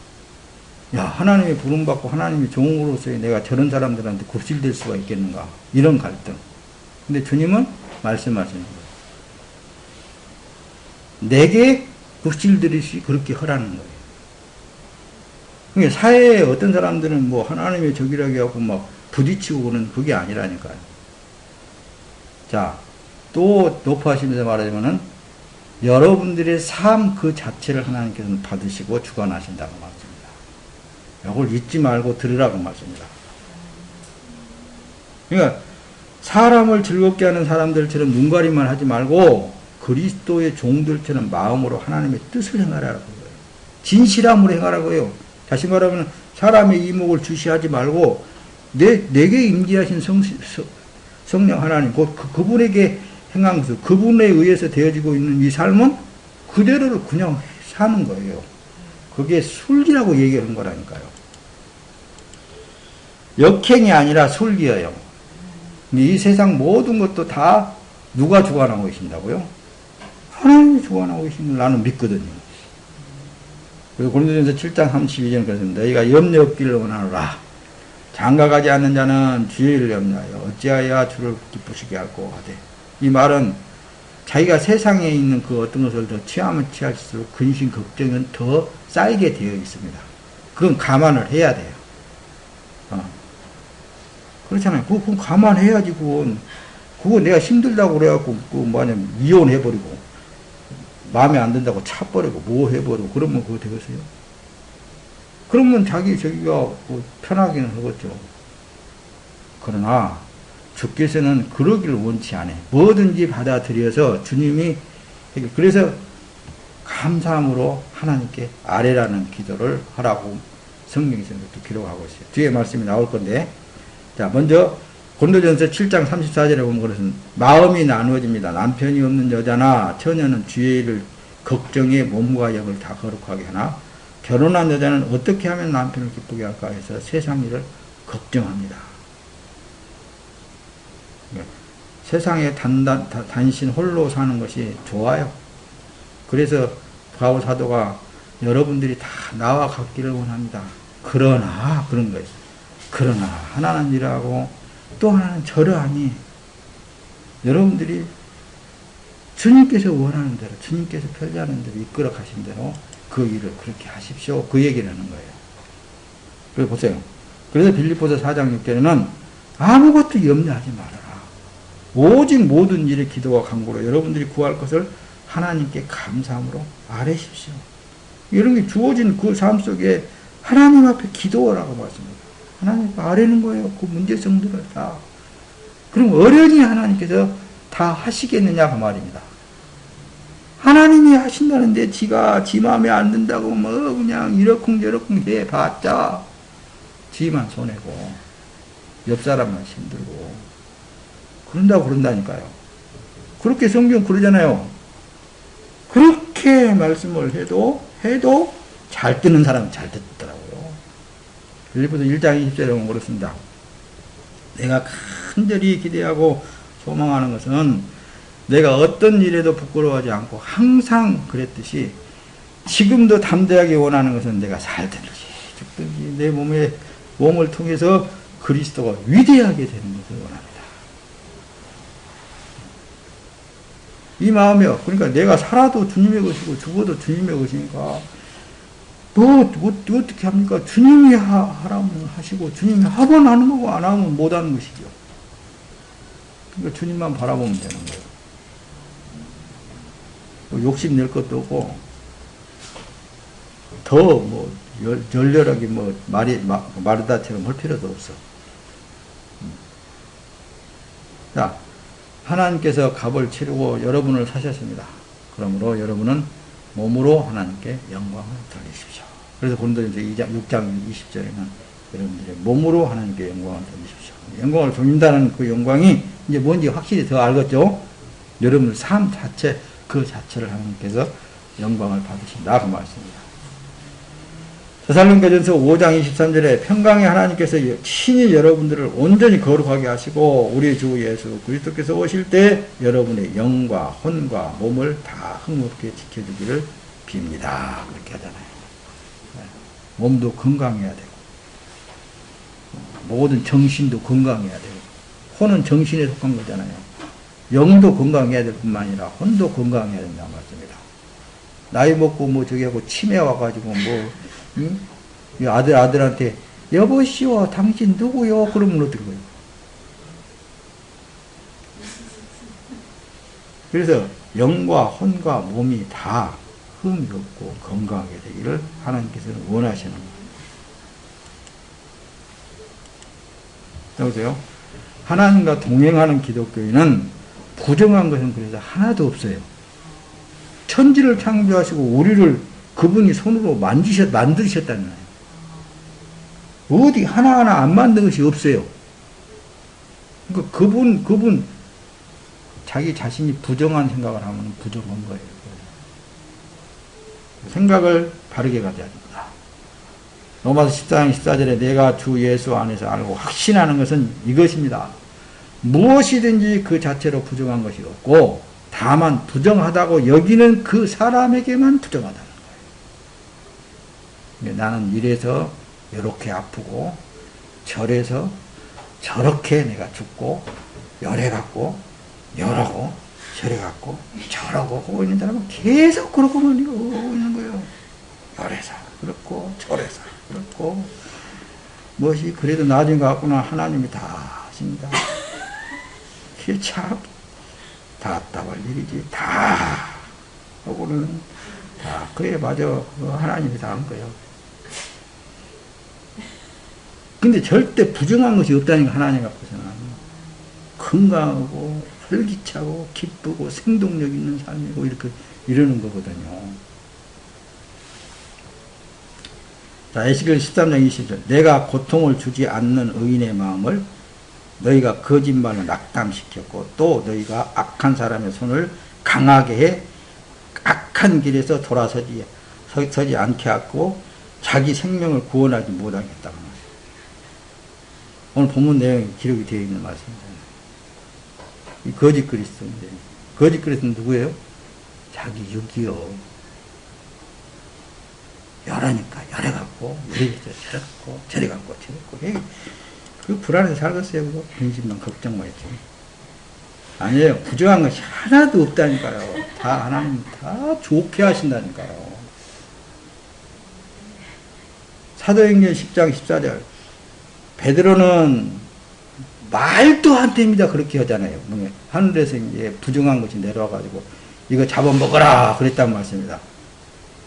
야, 하나님의 부름받고 하나님의 종으로서의 내가 저런 사람들한테 굽실될 수가 있겠는가? 이런 갈등. 근데 주님은 말씀하시는 거예요. 내게 굽실들이시 그렇게 하라는 거예요. 그러니까 사회에 어떤 사람들은 뭐 하나님의 적이라고 하고 막 부딪히고 그러는 그게 아니라니까요. 자, 또 높아하시면서 말하자면은 여러분들의 삶 그 자체를 하나님께서는 받으시고 주관하신다고 말씀입니다. 이걸 잊지 말고 들으라고 말씀입니다. 그러니까 사람을 즐겁게 하는 사람들처럼 눈가리만 하지 말고 그리스도의 종들처럼 마음으로 하나님의 뜻을 행하라고 해요. 진실함으로 행하라고 해요. 다시 말하면 사람의 이목을 주시하지 말고 내게 임재하신 성령 하나님, 그분에게 행한 것을 그분에 의해서 되어지고 있는 이 삶은 그대로를 그냥 사는 거예요. 그게 순리라고 얘기하는 거라니까요. 역행이 아니라 순리예요. 이 세상 모든 것도 다 누가 주관하고 계신다고요? 하나님이 주관하고 계신 걸 나는 믿거든요. 그래서 고린도전서 7장 32절 그렇습니다. 너희가 염려 없기를 원하노라. 장가가지 않는 자는 주의를 염려하여 어찌하여 주를 기쁘시게 할꼬 하되. 이 말은 자기가 세상에 있는 그 어떤 것을 더 취하면 취할수록 근심 걱정은 더 쌓이게 되어 있습니다. 그건 감안을 해야 돼요. 그렇잖아요. 그건 감안해야지. 그거 내가 힘들다고 그래갖고 만약 이혼해버리고 마음에 안 든다고 차버리고 뭐 해버리고 그러면 그거 되겠어요? 그러면 자기가 편하기는 하겠죠. 그러나 주께서는 그러기를 원치 않아요. 뭐든지 받아들여서 주님이 그래서 감사함으로 하나님께 아뢰라는 기도를 하라고 성경에서 이렇게 기록하고 있어요. 뒤에 말씀이 나올 건데, 자, 먼저 고린도전서 7장 34절에 보면 그것은 마음이 나누어집니다. 남편이 없는 여자나 처녀는 주의 일을 걱정에 몸과 영을 다 거룩하게 하나 결혼한 여자는 어떻게 하면 남편을 기쁘게 할까 해서 세상 일을 걱정합니다. 세상에 단신 홀로 사는 것이 좋아요. 그래서 바울 사도가 여러분들이 다 나와 같기를 원합니다. 그러나 그런 거예요. 그러나 하나는 이러하고 또 하나는 저러하니 여러분들이 주님께서 원하는 대로 주님께서 편리하는 대로 이끌어 가신 대로 그 일을 그렇게 하십시오. 그 얘기를 하는 거예요. 그래서 보세요. 그래서 빌립보서 4장 6절에는 아무것도 염려하지 말아라. 오직 모든 일에 기도와 간구로 여러분들이 구할 것을 하나님께 감사함으로 아뢰십시오. 이런 게 주어진 그 삶 속에 하나님 앞에 기도하라고 말씀합니다. 하나님 앞에 아뢰는 거예요. 그 문제성들을 다. 그럼 어련히 하나님께서 다 하시겠느냐 그 말입니다. 하나님이 하신다는데 지 마음에 안 든다고 뭐 그냥 이러쿵저러쿵 해봤자 지만 손해고 옆 사람만 힘들고 그런다니까요. 그렇게 성경 그러잖아요. 그렇게 말씀을 해도 잘 듣는 사람은 잘 듣더라고요. 빌립보서 1장 20절에 보면 그렇습니다. 내가 간절히 기대하고 소망하는 것은 내가 어떤 일에도 부끄러워하지 않고 항상 그랬듯이 지금도 담대하게 원하는 것은 내가 살든지 죽든지 내 몸을 통해서 그리스도가 위대하게 되는 것을 원합니다. 이 마음이요. 그러니까 내가 살아도 주님의 것이고 죽어도 주님의 것이니까 어떻게 합니까? 주님이 하라면 하시고 주님이 하면 하는 거고 안 하면 못 하는 것이죠. 그러니까 주님만 바라보면 되는 거예요. 욕심 낼 것도 없고 더 열렬하게 마르다처럼 할 필요도 없어. 자, 하나님께서 값을 치르고 여러분을 사셨습니다. 그러므로 여러분은 몸으로 하나님께 영광을 돌리십시오. 그래서 고린도전서 6장 20절에는 여러분들의 몸으로 하나님께 영광을 돌리십시오. 영광을 돌린다는 그 영광이 이제 뭔지 확실히 더 알겠죠? 여러분의 삶 자체, 그 자체를 하나님께서 영광을 받으신다. 그 말씀입니다. 데살로니가전서 5장 23절에 평강의 하나님께서 친히 여러분들을 온전히 거룩하게 하시고 우리 주 예수 그리스도께서 오실 때 여러분의 영과 혼과 몸을 다 흥롭게 지켜주기를 빕니다. 그렇게 하잖아요. 몸도 건강해야 되고 모든 정신도 건강해야 되고 혼은 정신에 속한 거잖아요. 영도 건강해야 될 뿐만 아니라 혼도 건강해야 된다는 말씀입니다. 나이 먹고 저기 하고 치매 와가지고 아들한테 여보시오 당신 누구요? 그러면 어떻게 해요? 그래서 영과 혼과 몸이 다 흠이 없고 건강하게 되기를 하나님께서는 원하시는 거예요. 여보세요? 하나님과 동행하는 기독교인은 부정한 것은 그래서 하나도 없어요. 천지를 창조하시고 우리를 그분이 손으로 만드셨다는 거예요. 어디 하나하나 안 만든 것이 없어요. 그러니까 그분 자기 자신이 부정한 생각을 하면 부정한 거예요. 생각을 바르게 가져야 됩니다. 로마서 14장 14절에 내가 주 예수 안에서 알고 확신하는 것은 이것입니다. 무엇이든지 그 자체로 부정한 것이 없고 다만 부정하다고 여기는 그 사람에게만 부정하다는 거예요. 나는 이래서 이렇게 아프고 저래서 저렇게 내가 죽고 열해갖고 열하고 저래갖고 저러고 하고 있는 사람은 계속 그러고만 하고 있는 거예요. 열해서 그렇고 저래서 그렇고 무엇이 그래도 나중에 갖고는 하나님이 다 하십니다. 그게 참 답답할 일이지. 다 하고는 다 그래 맞아 하나님이 다 한 거예요. 근데 절대 부정한 것이 없다니까 하나님 앞에서는 건강하고 활기차고 기쁘고 생동력 있는 삶이고 이렇게 이러는 거거든요. 자, 에스겔 13장 20절 내가 고통을 주지 않는 의인의 마음을 너희가 거짓말로 낙담시켰고 또 너희가 악한 사람의 손을 강하게 해 악한 길에서 돌아서지 않게 하고 자기 생명을 구원하지 못하게 했다고 말이에요. 오늘 본문 내용이 기록이 되어 있는 말씀이잖아요. 이 거짓 그리스도인데 거짓 그리스도는 누구예요? 자기 육이요. 열하니까 열해갖고 이래서 저래갖고 저래갖고 저래갖고 그 불안해서 살겠어요. 그거 근심만 걱정만 했지. 아니에요. 부정한 것이 하나도 없다니까요. 다 하나님 다 좋게 하신다니까요. 사도행전 10장 14절 베드로는 말도 안 됩니다. 그렇게 하잖아요. 하늘에서 이제 부정한 것이 내려와가지고 이거 잡아먹어라 그랬단 말씀입니다.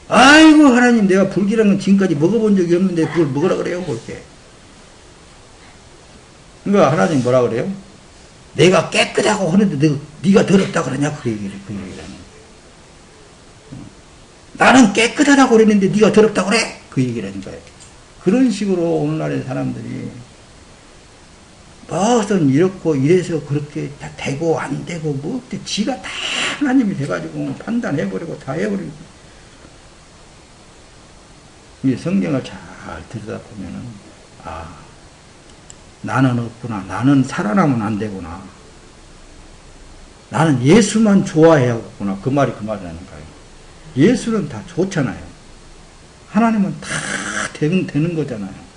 아이고 하나님 내가 불길한 건 지금까지 먹어본 적이 없는데 그걸 먹으라 그래요. 그렇게. 그러니까 하나님 뭐라 그래요? 내가 깨끗하고 하는데 네가 더럽다 그러냐? 그 얘기를 하는 거예요. 나는 깨끗하다고 그랬는데 네가 더럽다 그래? 그 얘기를 하는 거예요. 그런 식으로 오늘날의 사람들이 무슨 이렇고 이래서 그렇게 다 되고 안 되고 뭐 지가 다 하나님이 돼가지고 판단해버리고 다 해버리고. 이 성경을 잘 들여다보면은 나는 없구나. 나는 살아나면 안 되구나. 나는 예수만 좋아해야겠구나. 그 말이 그 말이라는 거예요. 예수는 다 좋잖아요. 하나님은 다 되는 거잖아요.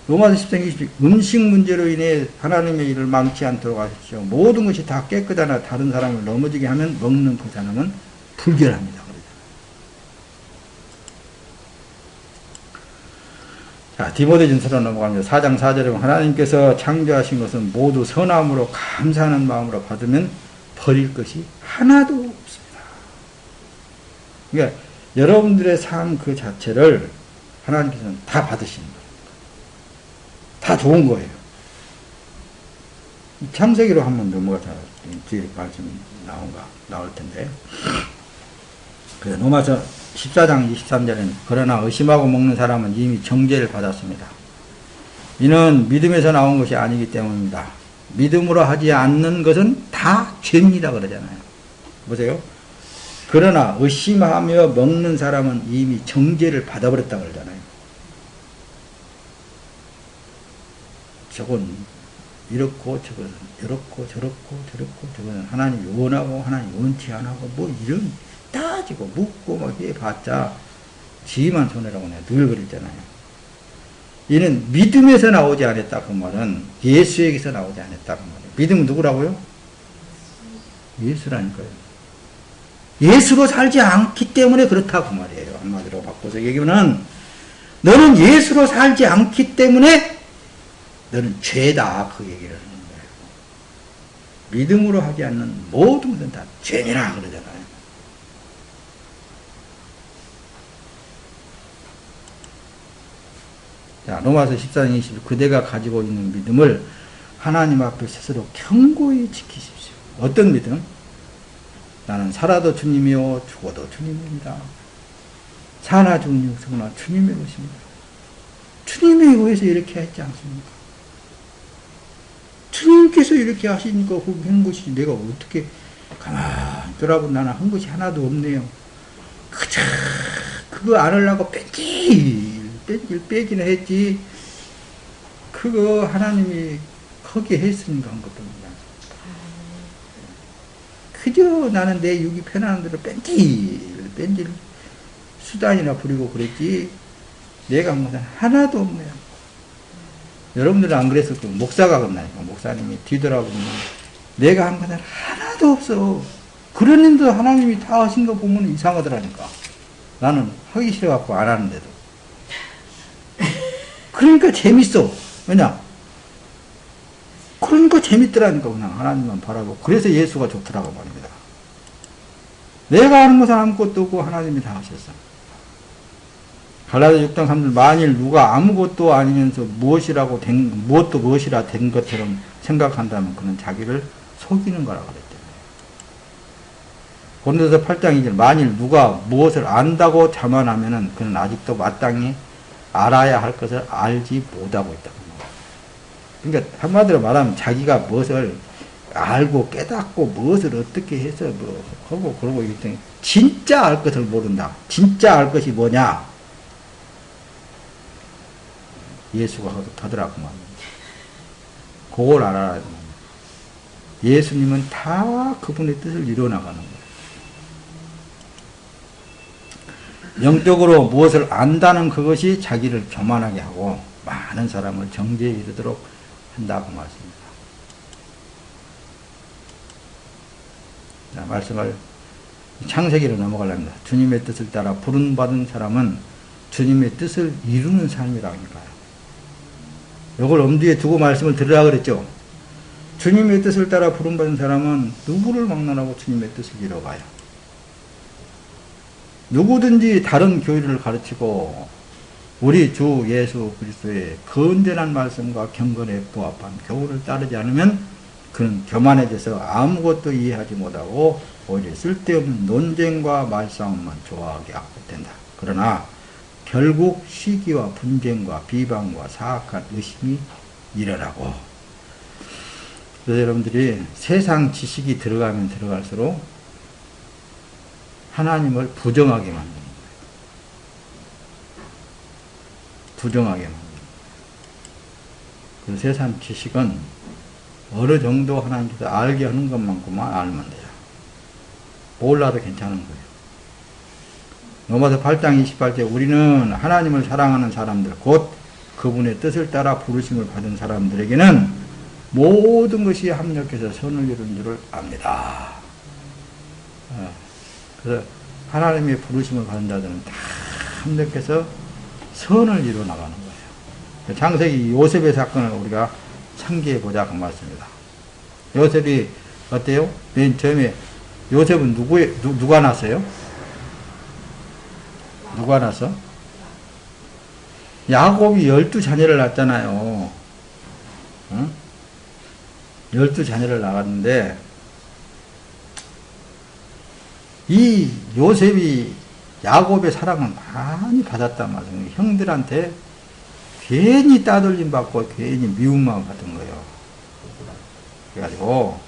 로마서 10장 20절 음식 문제로 인해 하나님의 일을 망치 않도록 하십시오. 모든 것이 다 깨끗하나 다른 사람을 넘어지게 하면 먹는 그 사람은 불결합니다. 자, 디모데전서로 넘어갑니다. 4장 4절에 보면 하나님께서 창조하신 것은 모두 선함으로 감사하는 마음으로 받으면 버릴 것이 하나도 없습니다. 그러니까 여러분들의 삶 그 자체를 하나님께서는 다 받으시는 거예요. 다 좋은 거예요. 창세기로 한번 넘어가자. 뒤에 말씀이 나올 텐데. 그래서 로마서 14장 23절에는 그러나 의심하고 먹는 사람은 이미 정죄를 받았습니다. 이는 믿음에서 나온 것이 아니기 때문입니다. 믿음으로 하지 않는 것은 다 죄입니다. 그러잖아요. 보세요. 그러나 의심하며 먹는 사람은 이미 정죄를 받아버렸다 그러잖아요. 저건 이렇고 저건 이렇고 저렇고 저건 하나님이 원하고 하나님이 원치 않고 뭐 이런 따지고 묻고 막 해봤자 지만 손해라고 내가 늘 그랬잖아요. 이는 믿음에서 나오지 않았다 그 말은 예수에게서 나오지 않았다 그 말이에요. 믿음은 누구라고요? 예수라니까요. 예수로 살지 않기 때문에 그렇다 그 말이에요. 한마디로 바꿔서 얘기하면 너는 예수로 살지 않기 때문에 너는 죄다 그 얘기를 하는 거예요. 믿음으로 하지 않는 모든 것은 다 죄니라 그러잖아요. 자, 로마서 14장 20 그대가 가지고 있는 믿음을 하나님 앞에 스스로 견고히 지키십시오. 어떤 믿음? 나는 살아도 주님이요 죽어도 주님입니다. 사나 죽는 영생은 주님의 것입니다. 주님에 의해서 이렇게 했지 않습니까? 주님께서 이렇게 하시니까 한 것이지 내가 어떻게 가만히 있더라고 나는 한 것이 하나도 없네요. 그저 그거 안 하려고 빼기는 했지 그거 하나님이 거기에 했으니까 한 것뿐입니다. 그저 나는 내 육이 편안한 대로 뺀질 수단이나 부리고 그랬지 내가 한 것은 하나도 없네요. 여러분들은 안 그랬을 거고 목사가 그런다니까. 목사님이 뒤돌아보면 내가 한 것은 하나도 없어. 그랬는데 하나님이 다 하신 거 보면 이상하더라니까. 나는 하기 싫어갖고 안 하는데도. 그러니까 재밌어. 왜냐? 그러니까 재밌더라니까. 그냥 하나님만 바라고. 그래서 예수가 좋더라고 말입니다. 내가 하는 것은 아무것도 없고 하나님이 다 하셨어. 갈라디아 6장 3절 만일 누가 아무것도 아니면서 무엇도 무엇이라 된 것처럼 생각한다면 그는 자기를 속이는 거라고 그랬죠. 고린도서 8장 2절 만일 누가 무엇을 안다고 자만하면은 그는 아직도 마땅히 알아야 할 것을 알지 못하고 있다고. 그러니까 한마디로 말하면 자기가 무엇을 알고 깨닫고 무엇을 어떻게 해서 뭐 하고 그러고 이랬더니 진짜 알 것을 모른다. 진짜 알 것이 뭐냐? 예수가 하더라고 말이야. 그걸 알아야 돼. 예수님은 다 그분의 뜻을 이뤄나가는 거예요. 영적으로 무엇을 안다는 그것이 자기를 교만하게 하고 많은 사람을 정죄에 이르도록 한다고 말씀입니다. 자, 말씀을 창세기로 넘어가려합니다. 주님의 뜻을 따라 부름받은 사람은 주님의 뜻을 이루는 삶이라고 하니까요. 이걸 엄두에 두고 말씀을 들으라 그랬죠. 주님의 뜻을 따라 부름받은 사람은 누구를 막론하고 주님의 뜻을 이뤄가요. 누구든지 다른 교리를 가르치고 우리 주 예수 그리스도의 건전한 말씀과 경건에 부합한 교훈을 따르지 않으면 그는 교만해져서 아무것도 이해하지 못하고 오히려 쓸데없는 논쟁과 말싸움만 좋아하게 된다. 그러나 결국 시기와 분쟁과 비방과 사악한 의심이 일어나고. 그래서 여러분들이 세상 지식이 들어가면 들어갈수록 하나님을 부정하게 만드는 거예요. 부정하게 만드는 거예요. 그래서 세상 지식은 어느 정도 하나님께서 알게 하는 것만큼만 알면 돼요. 몰라도 괜찮은 거예요. 로마서 8장 28절 우리는 하나님을 사랑하는 사람들 곧 그분의 뜻을 따라 부르심을 받은 사람들에게는 모든 것이 합력해서 선을 이루는 줄을 압니다. 그래서 하나님의 부르심을 받은 자들은 다 합력해서 선을 이루어 나가는 거예요. 창세기 요셉의 사건을 우리가 상기해 보자 그 말씀입니다. 요셉이 어때요? 맨 처음에 요셉은 누가 낳았어요? 누가 낳았어? 야곱이 12자녀를 낳았잖아요. 응? 12자녀를 낳았는데 이 요셉이 야곱의 사랑을 많이 받았단 말이에요. 형들한테 괜히 따돌림 받고 괜히 미움만 받은 거예요. 그래가지고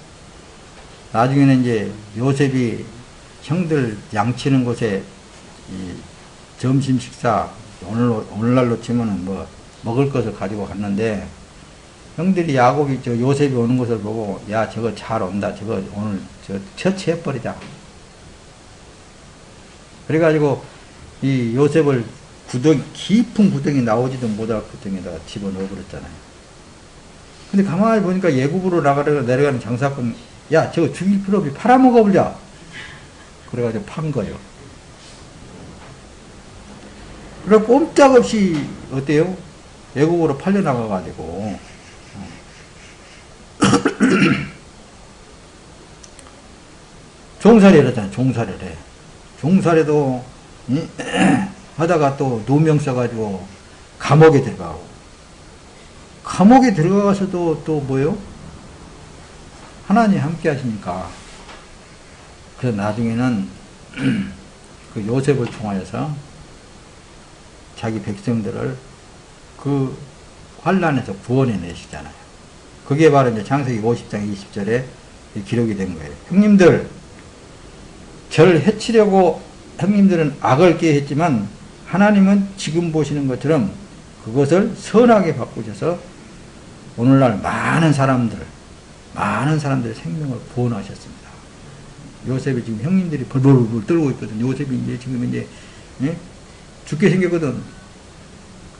나중에는 이제 요셉이 형들 양치는 곳에 이 점심 식사 오늘날로 치면은 뭐 먹을 것을 가지고 갔는데 형들이 야곱이 저 요셉이 오는 것을 보고 야 저거 잘 온다 저거 오늘 저 처치해버리자. 그래가지고 이 요셉을 깊은 구덩이 나오지도 못할 구덩이에다가 집어넣어 버렸잖아요. 근데 가만히 보니까 예굽으로 내려가는 장사꾼 야 저거 죽일 필요 없이 팔아먹어보자. 그래가지고 판 거예요. 그래 꼼짝없이 어때요? 외국으로 팔려나가가지고 종살이를 했잖아요. 종살이를 해. 종살이도 하다가 또 누명 써가지고 감옥에 들어가고 감옥에 들어가서도 또 뭐요? 하나님 함께 하시니까 그래서 나중에는 그 요셉을 통하여서 자기 백성들을 그 환란에서 구원해 내시잖아요. 그게 바로 이제 창세기 50장 20절에 기록이 된 거예요. 형님들, 저를 해치려고 형님들은 악을 계획했지만 하나님은 지금 보시는 것처럼 그것을 선하게 바꾸셔서 오늘날 많은 사람들의 생명을 구원하셨습니다. 요셉이 지금 형님들이 벌벌 떨고 있거든. 요셉이 이제 지금 이제 죽게 생겼거든.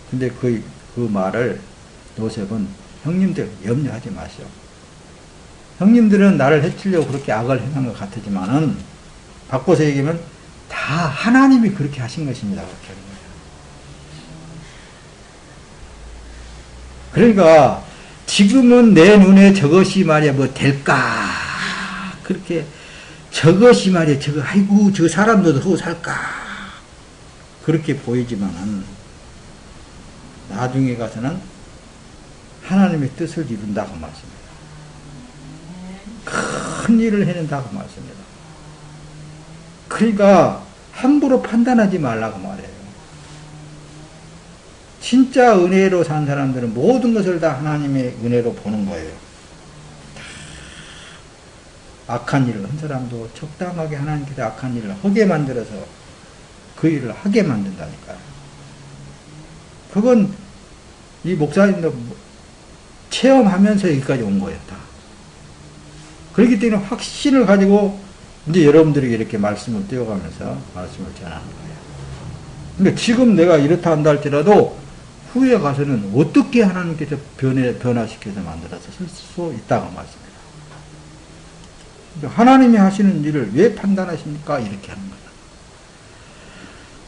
근데 그 말을 요셉은 형님들 염려하지 마시오. 형님들은 나를 해치려고 그렇게 악을 행한 것 같지만은 바꿔서 얘기하면 다 하나님이 그렇게 하신 것입니다. 그렇게 하는 거예요. 그러니까 지금은 내 눈에 저것이 말이야 뭐 될까 그렇게 저것이 말이야 저거 아이고 저 사람도 하고 살까 그렇게 보이지만은 나중에 가서는 하나님의 뜻을 이룬다고 말씀입니다. 큰 일을 해낸다고 말씀입니다. 그러니까 함부로 판단하지 말라고 말해요. 진짜 은혜로 산 사람들은 모든 것을 다 하나님의 은혜로 보는 거예요. 악한 일을 한 사람도 적당하게 하나님께서 악한 일을 하게 만들어서 그 일을 하게 만든다니까요. 그건 이 목사님도 체험하면서 여기까지 온 거예요. 다. 그렇기 때문에 확신을 가지고 이제 여러분들에게 이렇게 말씀을 띄워가면서 말씀을 전하는 거예요. 근데 지금 내가 이렇다 한다 할지라도 후에 가서는 어떻게 하나님께서 변화시켜서 만들어서 쓸 수 있다고 말씀합니다. 하나님이 하시는 일을 왜 판단하십니까? 이렇게 하는 거예요.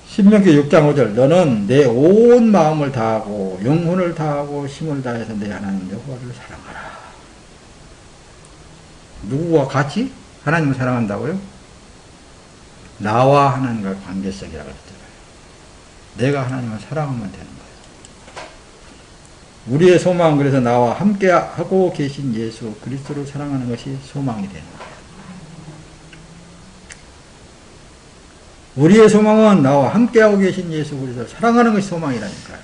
신명기 6장 5절 너는 내 온 마음을 다하고 영혼을 다하고 힘을 다해서 내 하나님 여호와를 사랑하라. 누구와 같이? 하나님을 사랑한다고요? 나와 하나님과 관계성이라고 그랬잖아요. 내가 하나님을 사랑하면 되는 거예요. 우리의 소망은 그래서 나와 함께 하고 계신 예수 그리스도를 사랑하는 것이 소망이 되는 거예요. 우리의 소망은 나와 함께하고 계신 예수 그리스도를 사랑하는 것이 소망이라니까요.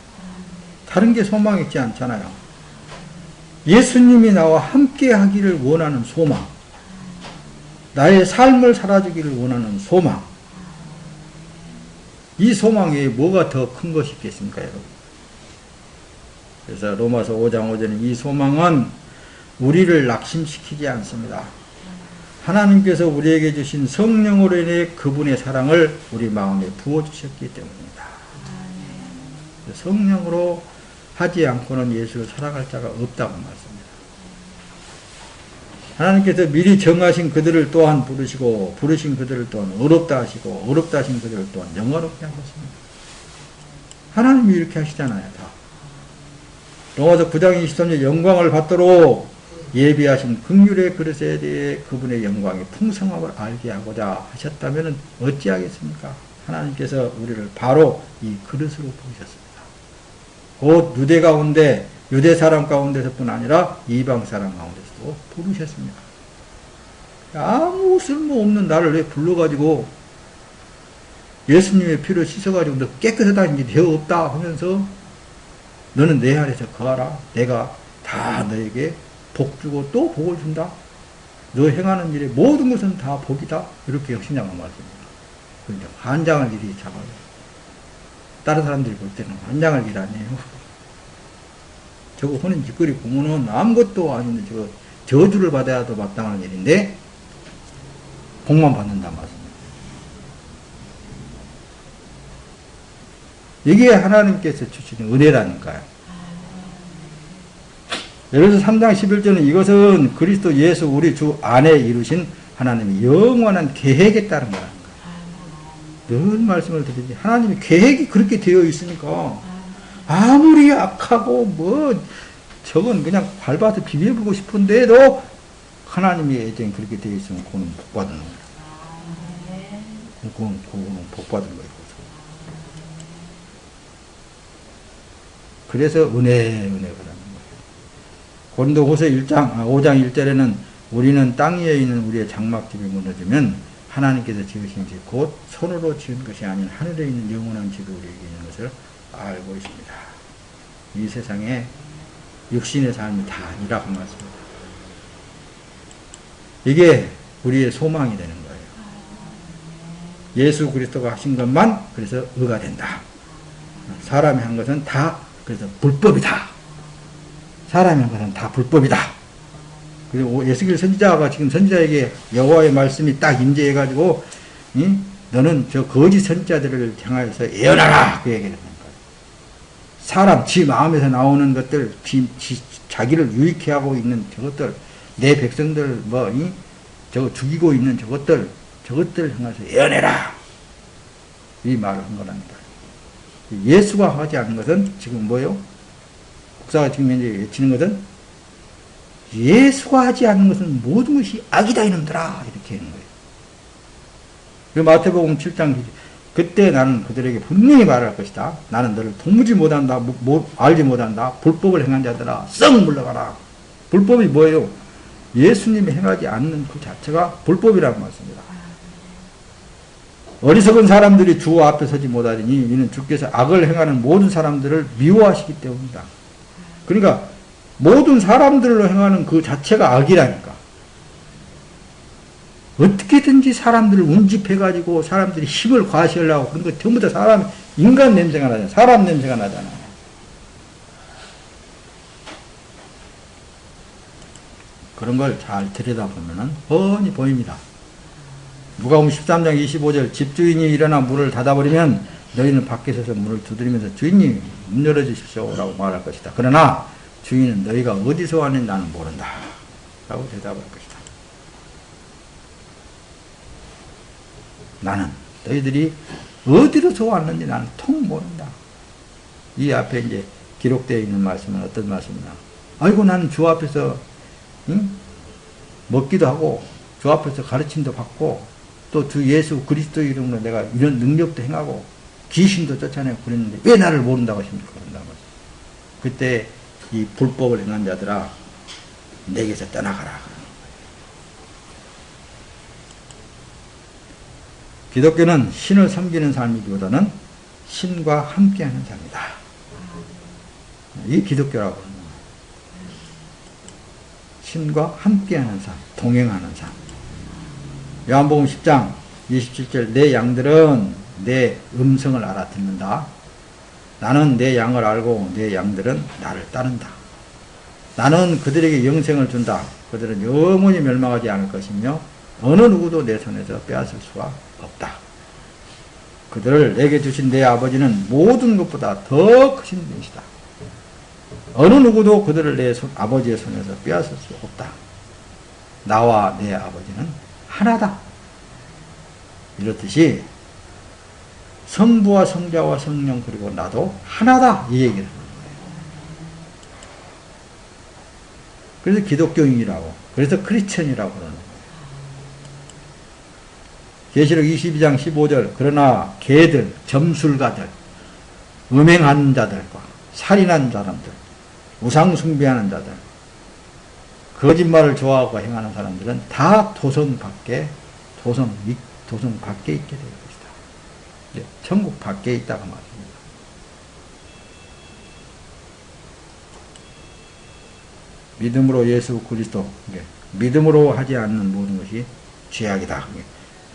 다른 게 소망이 있지 않잖아요. 예수님이 나와 함께하기를 원하는 소망, 나의 삶을 살아주기를 원하는 소망, 이 소망 외에 뭐가 더 큰 것이 있겠습니까, 여러분? 그래서 로마서 5장 5절에 이 소망은 우리를 낙심시키지 않습니다. 하나님께서 우리에게 주신 성령으로 인해 그분의 사랑을 우리 마음에 부어주셨기 때문입니다. 성령으로 하지 않고는 예수를 사랑할 자가 없다고 말씀입니다. 하나님께서 미리 정하신 그들을 또한 부르시고 부르신 그들을 또한 어렵다 하시고 어렵다 하신 그들을 또한 영화롭게 하셨습니다. 하나님이 이렇게 하시잖아요. 다. 로마서 9장 23절 영광을 받도록 예비하신 긍휼의 그릇에 대해 그분의 영광의 풍성함을 알게 하고자 하셨다면 어찌하겠습니까? 하나님께서 우리를 바로 이 그릇으로 부르셨습니다. 곧 유대 가운데 유대 사람 가운데서뿐 아니라 이방 사람 가운데서도 부르셨습니다. 아무 쓸모없는 나를 왜 불러가지고 예수님의 피로 씻어가지고 너 깨끗하다 이제 되어 없다 하면서 너는 내 안에서 거하라. 내가 다 너에게 복 주고 또 복을 준다. 너 행하는 일의 모든 것은 다 복이다. 이렇게 역신장을 말씀입니다. 그러니까 환장할 일이 잡아요. 다른 사람들이 볼 때는 환장할 일 아니에요. 저거 하는 짓거리 보면은 아무것도 아닌데 저거 저주를 받아야도 마땅한 일인데 복만 받는단 말씀입니다. 이게 하나님께서 주시는 은혜라니까요. 예를 들어서 3장 11절은 이것은 그리스도 예수 우리 주 안에 이루신 하나님의 영원한 계획에 따른 거라는 거예요. 늘 말씀을 드리지. 하나님의 계획이 그렇게 되어 있으니까 아무리 악하고 뭐 저건 그냥 밟아서 비벼보고 싶은데도 하나님의 애정이 그렇게 되어 있으면 그거는 복받는 거예요. 그거는 복받은 거예요. 그래서 은혜가 라는 거예요. 고린도후서 5장 1절에는 우리는 땅 위에 있는 우리의 장막집이 무너지면 하나님께서 지으신 집 곧 손으로 지은 것이 아닌 하늘에 있는 영원한 집이 우리에게 있는 것을 알고 있습니다. 이 세상에 육신의 삶이 다 아니라고 말씀입니다. 이게 우리의 소망이 되는 거예요. 예수 그리스도가 하신 것만 그래서 의가 된다. 사람이 한 것은 다 그래서 불법이다. 사람이 한 것은 다 불법이다. 그리고 예수길 선지자가 지금 선지자에게 여호와의 말씀이 딱 임재해가지고 너는 저 거짓 선지자들을 향하여서 예언하라 그 얘기를 하는 거예요. 사람 지 마음에서 나오는 것들 자기를 유익해 하고 있는 저것들 내 백성들 저거 죽이고 있는 저것들 향해서 예언해라 이 말을 한 거랍니다. 예수가 하지 않은 것은 지금 뭐예요? 국사가 지금 현재 외치는 것은 예수가 하지 않는 것은 모든 것이 악이다 이놈들아 이렇게 하는 거예요. 그리고 마태복음 7장 그때 나는 그들에게 분명히 말할 것이다. 나는 너를 도무지 못한다. 알지 못한다. 불법을 행한 자들아 썩 물러가라. 불법이 뭐예요? 예수님이 행하지 않는 그 자체가 불법이라는 말씀입니다. 어리석은 사람들이 주 앞에 서지 못하리니 이는 주께서 악을 행하는 모든 사람들을 미워하시기 때문이다. 그러니까 모든 사람들로 행하는 그 자체가 악이라니까. 어떻게든지 사람들을 운집해가지고 사람들이 힘을 과시하려고 그런 거 전부 다 인간 냄새가 나잖아. 사람 냄새가 나잖아. 그런 걸 잘 들여다보면은 뻔히 보입니다. 누가복음 13장 25절 집주인이 일어나 문을 닫아버리면 너희는 밖에 서서 문을 두드리면서 주인님 문 열어주십시오 라고 말할 것이다. 그러나 주인은 너희가 어디서 왔는지 나는 모른다 라고 대답할 것이다. 나는 너희들이 어디로서 왔는지 나는 통 모른다. 이 앞에 이제 기록되어 있는 말씀은 어떤 말씀이냐. 아이고 나는 주 앞에서 먹기도 하고 주 앞에서 가르침도 받고 또 주 예수 그리스도 이름으로 내가 이런 능력도 행하고 귀신도 쫓아내고 그랬는데 왜 나를 모른다고 하십니까? 그때 이 불법을 행한 자들아 내게서 떠나가라. 기독교는 신을 섬기는 삶이기보다는 신과 함께하는 삶이다. 이 기독교라고 하는 거예요. 신과 함께하는 삶, 동행하는 삶. 요한복음 10장 27절 내 양들은 내 음성을 알아듣는다. 나는 내 양을 알고 내 양들은 나를 따른다. 나는 그들에게 영생을 준다. 그들은 영원히 멸망하지 않을 것이며 어느 누구도 내 손에서 빼앗을 수가 없다. 그들을 내게 주신 내 아버지는 모든 것보다 더 크신 분이시다. 어느 누구도 그들을 내 아버지의 손에서 빼앗을 수 없다. 나와 내 아버지는 하나다. 이렇듯이 성부와 성자와 성령 그리고 나도 하나다. 이 얘기를 하는 거예요. 그래서 기독교인이라고, 그래서 크리스천이라고 그러는 거예요. 계시록 22장 15절 그러나 개들, 점술가들, 음행하는 자들과 살인하는 사람들, 우상 숭배하는 자들, 거짓말을 좋아하고 행하는 사람들은 다 도성 밖에 있게 될 것이다. 천국 밖에 있다고 말합니다. 믿음으로 예수 그리스도, 믿음으로 하지 않는 모든 것이 죄악이다.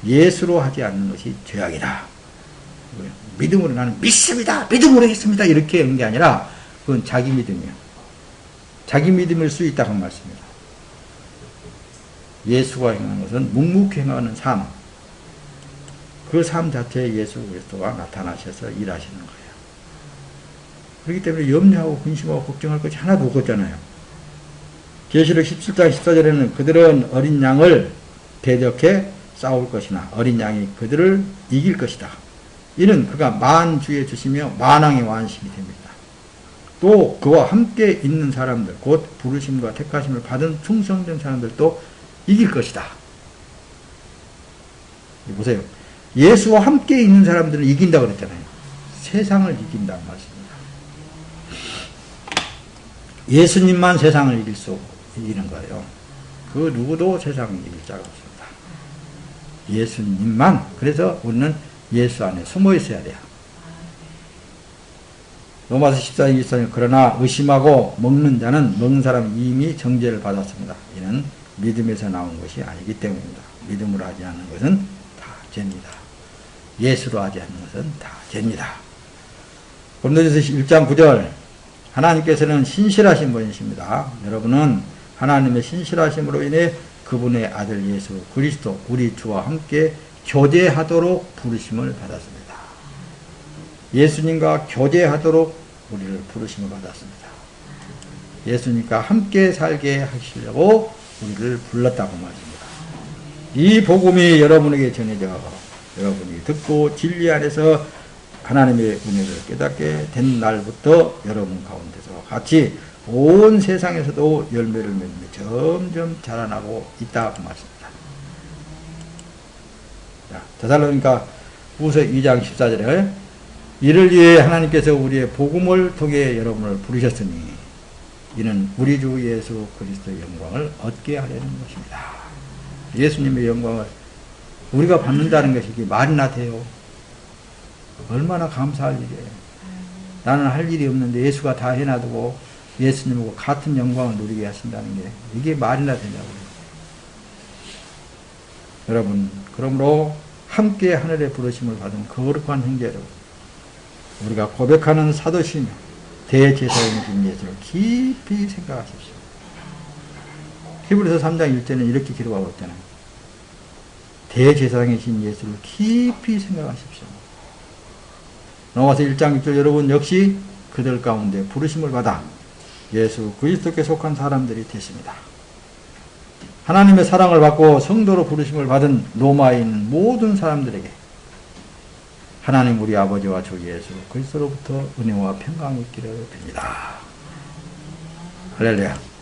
예수로 하지 않는 것이 죄악이다. 믿음으로 나는 믿습니다. 믿음으로 했습니다. 이렇게 하는 게 아니라 그건 자기 믿음이에요. 자기 믿음일 수 있다고 말씀입니다. 예수가 행하는 것은 묵묵히 행하는 삶. 그 삶 자체에 예수 그리스도가 나타나셔서 일하시는 거예요. 그렇기 때문에 염려하고 근심하고 걱정할 것이 하나도 없었잖아요. 계시록 17장 14절에는 그들은 어린 양을 대적해 싸울 것이나 어린 양이 그들을 이길 것이다. 이는 그가 만주에 주시며 만왕의 완식이 됩니다. 또 그와 함께 있는 사람들, 곧 부르심과 택하심을 받은 충성된 사람들도 이길 것이다. 보세요. 예수와 함께 있는 사람들은 이긴다고 그랬잖아요. 세상을 이긴다는 말씀입니다. 예수님만 세상을 이기는 거예요. 그 누구도 세상을 이길 자가 없습니다. 예수님만. 그래서 우리는 예수 안에 숨어 있어야 돼요. 로마서 14장 24절 그러나 의심하고 먹는 자는 먹는 사람은 이미 정죄를 받았습니다. 이는 믿음에서 나온 것이 아니기 때문입니다. 믿음으로 하지 않는 것은 다 죄입니다. 예수로 하지 않는 것은 다 죄입니다. 고린도전서 1장 9절 하나님께서는 신실하신 분이십니다. 여러분은 하나님의 신실하심으로 인해 그분의 아들 예수 그리스도 우리 주와 함께 교제하도록 부르심을 받았습니다. 예수님과 교제하도록 우리를 부르심을 받았습니다. 예수님과 함께 살게 하시려고 우리를 불렀다고 말입니다. 이 복음이 여러분에게 전해져 여러분이 듣고 진리 안에서 하나님의 은혜를 깨닫게 된 날부터 여러분 가운데서 같이 온 세상에서도 열매를 맺으며 점점 자라나고 있다고 말씀입니다. 데살로니가 후서 2장 14절에 이를 위해 하나님께서 우리의 복음을 통해 여러분을 부르셨으니 이는 우리 주 예수 그리스도의 영광을 얻게 하려는 것입니다. 예수님의 영광을 우리가 받는다는 것이 이게 말이나 돼요. 얼마나 감사할 일이에요. 나는 할 일이 없는데 예수가 다 해놔두고 예수님하고 같은 영광을 누리게 하신다는 게 이게 말이나 되냐고요. 여러분, 그러므로 함께 하늘의 부르심을 받은 거룩한 형제로 우리가 고백하는 사도시며 대제사장이신 예수를 깊이 생각하십시오. 히브리서 3장 1절은 이렇게 기록하고 있잖아요. 대제사장이신 예수를 깊이 생각하십시오. 로마서 1장 6절 여러분 역시 그들 가운데 부르심을 받아 예수 그리스도께 속한 사람들이 되십니다. 하나님의 사랑을 받고 성도로 부르심을 받은 로마에 있는 모든 사람들에게 하나님 우리 아버지와 주 예수 그리스도로부터 은혜와 평강이 있기를 빕니다. 할렐루야.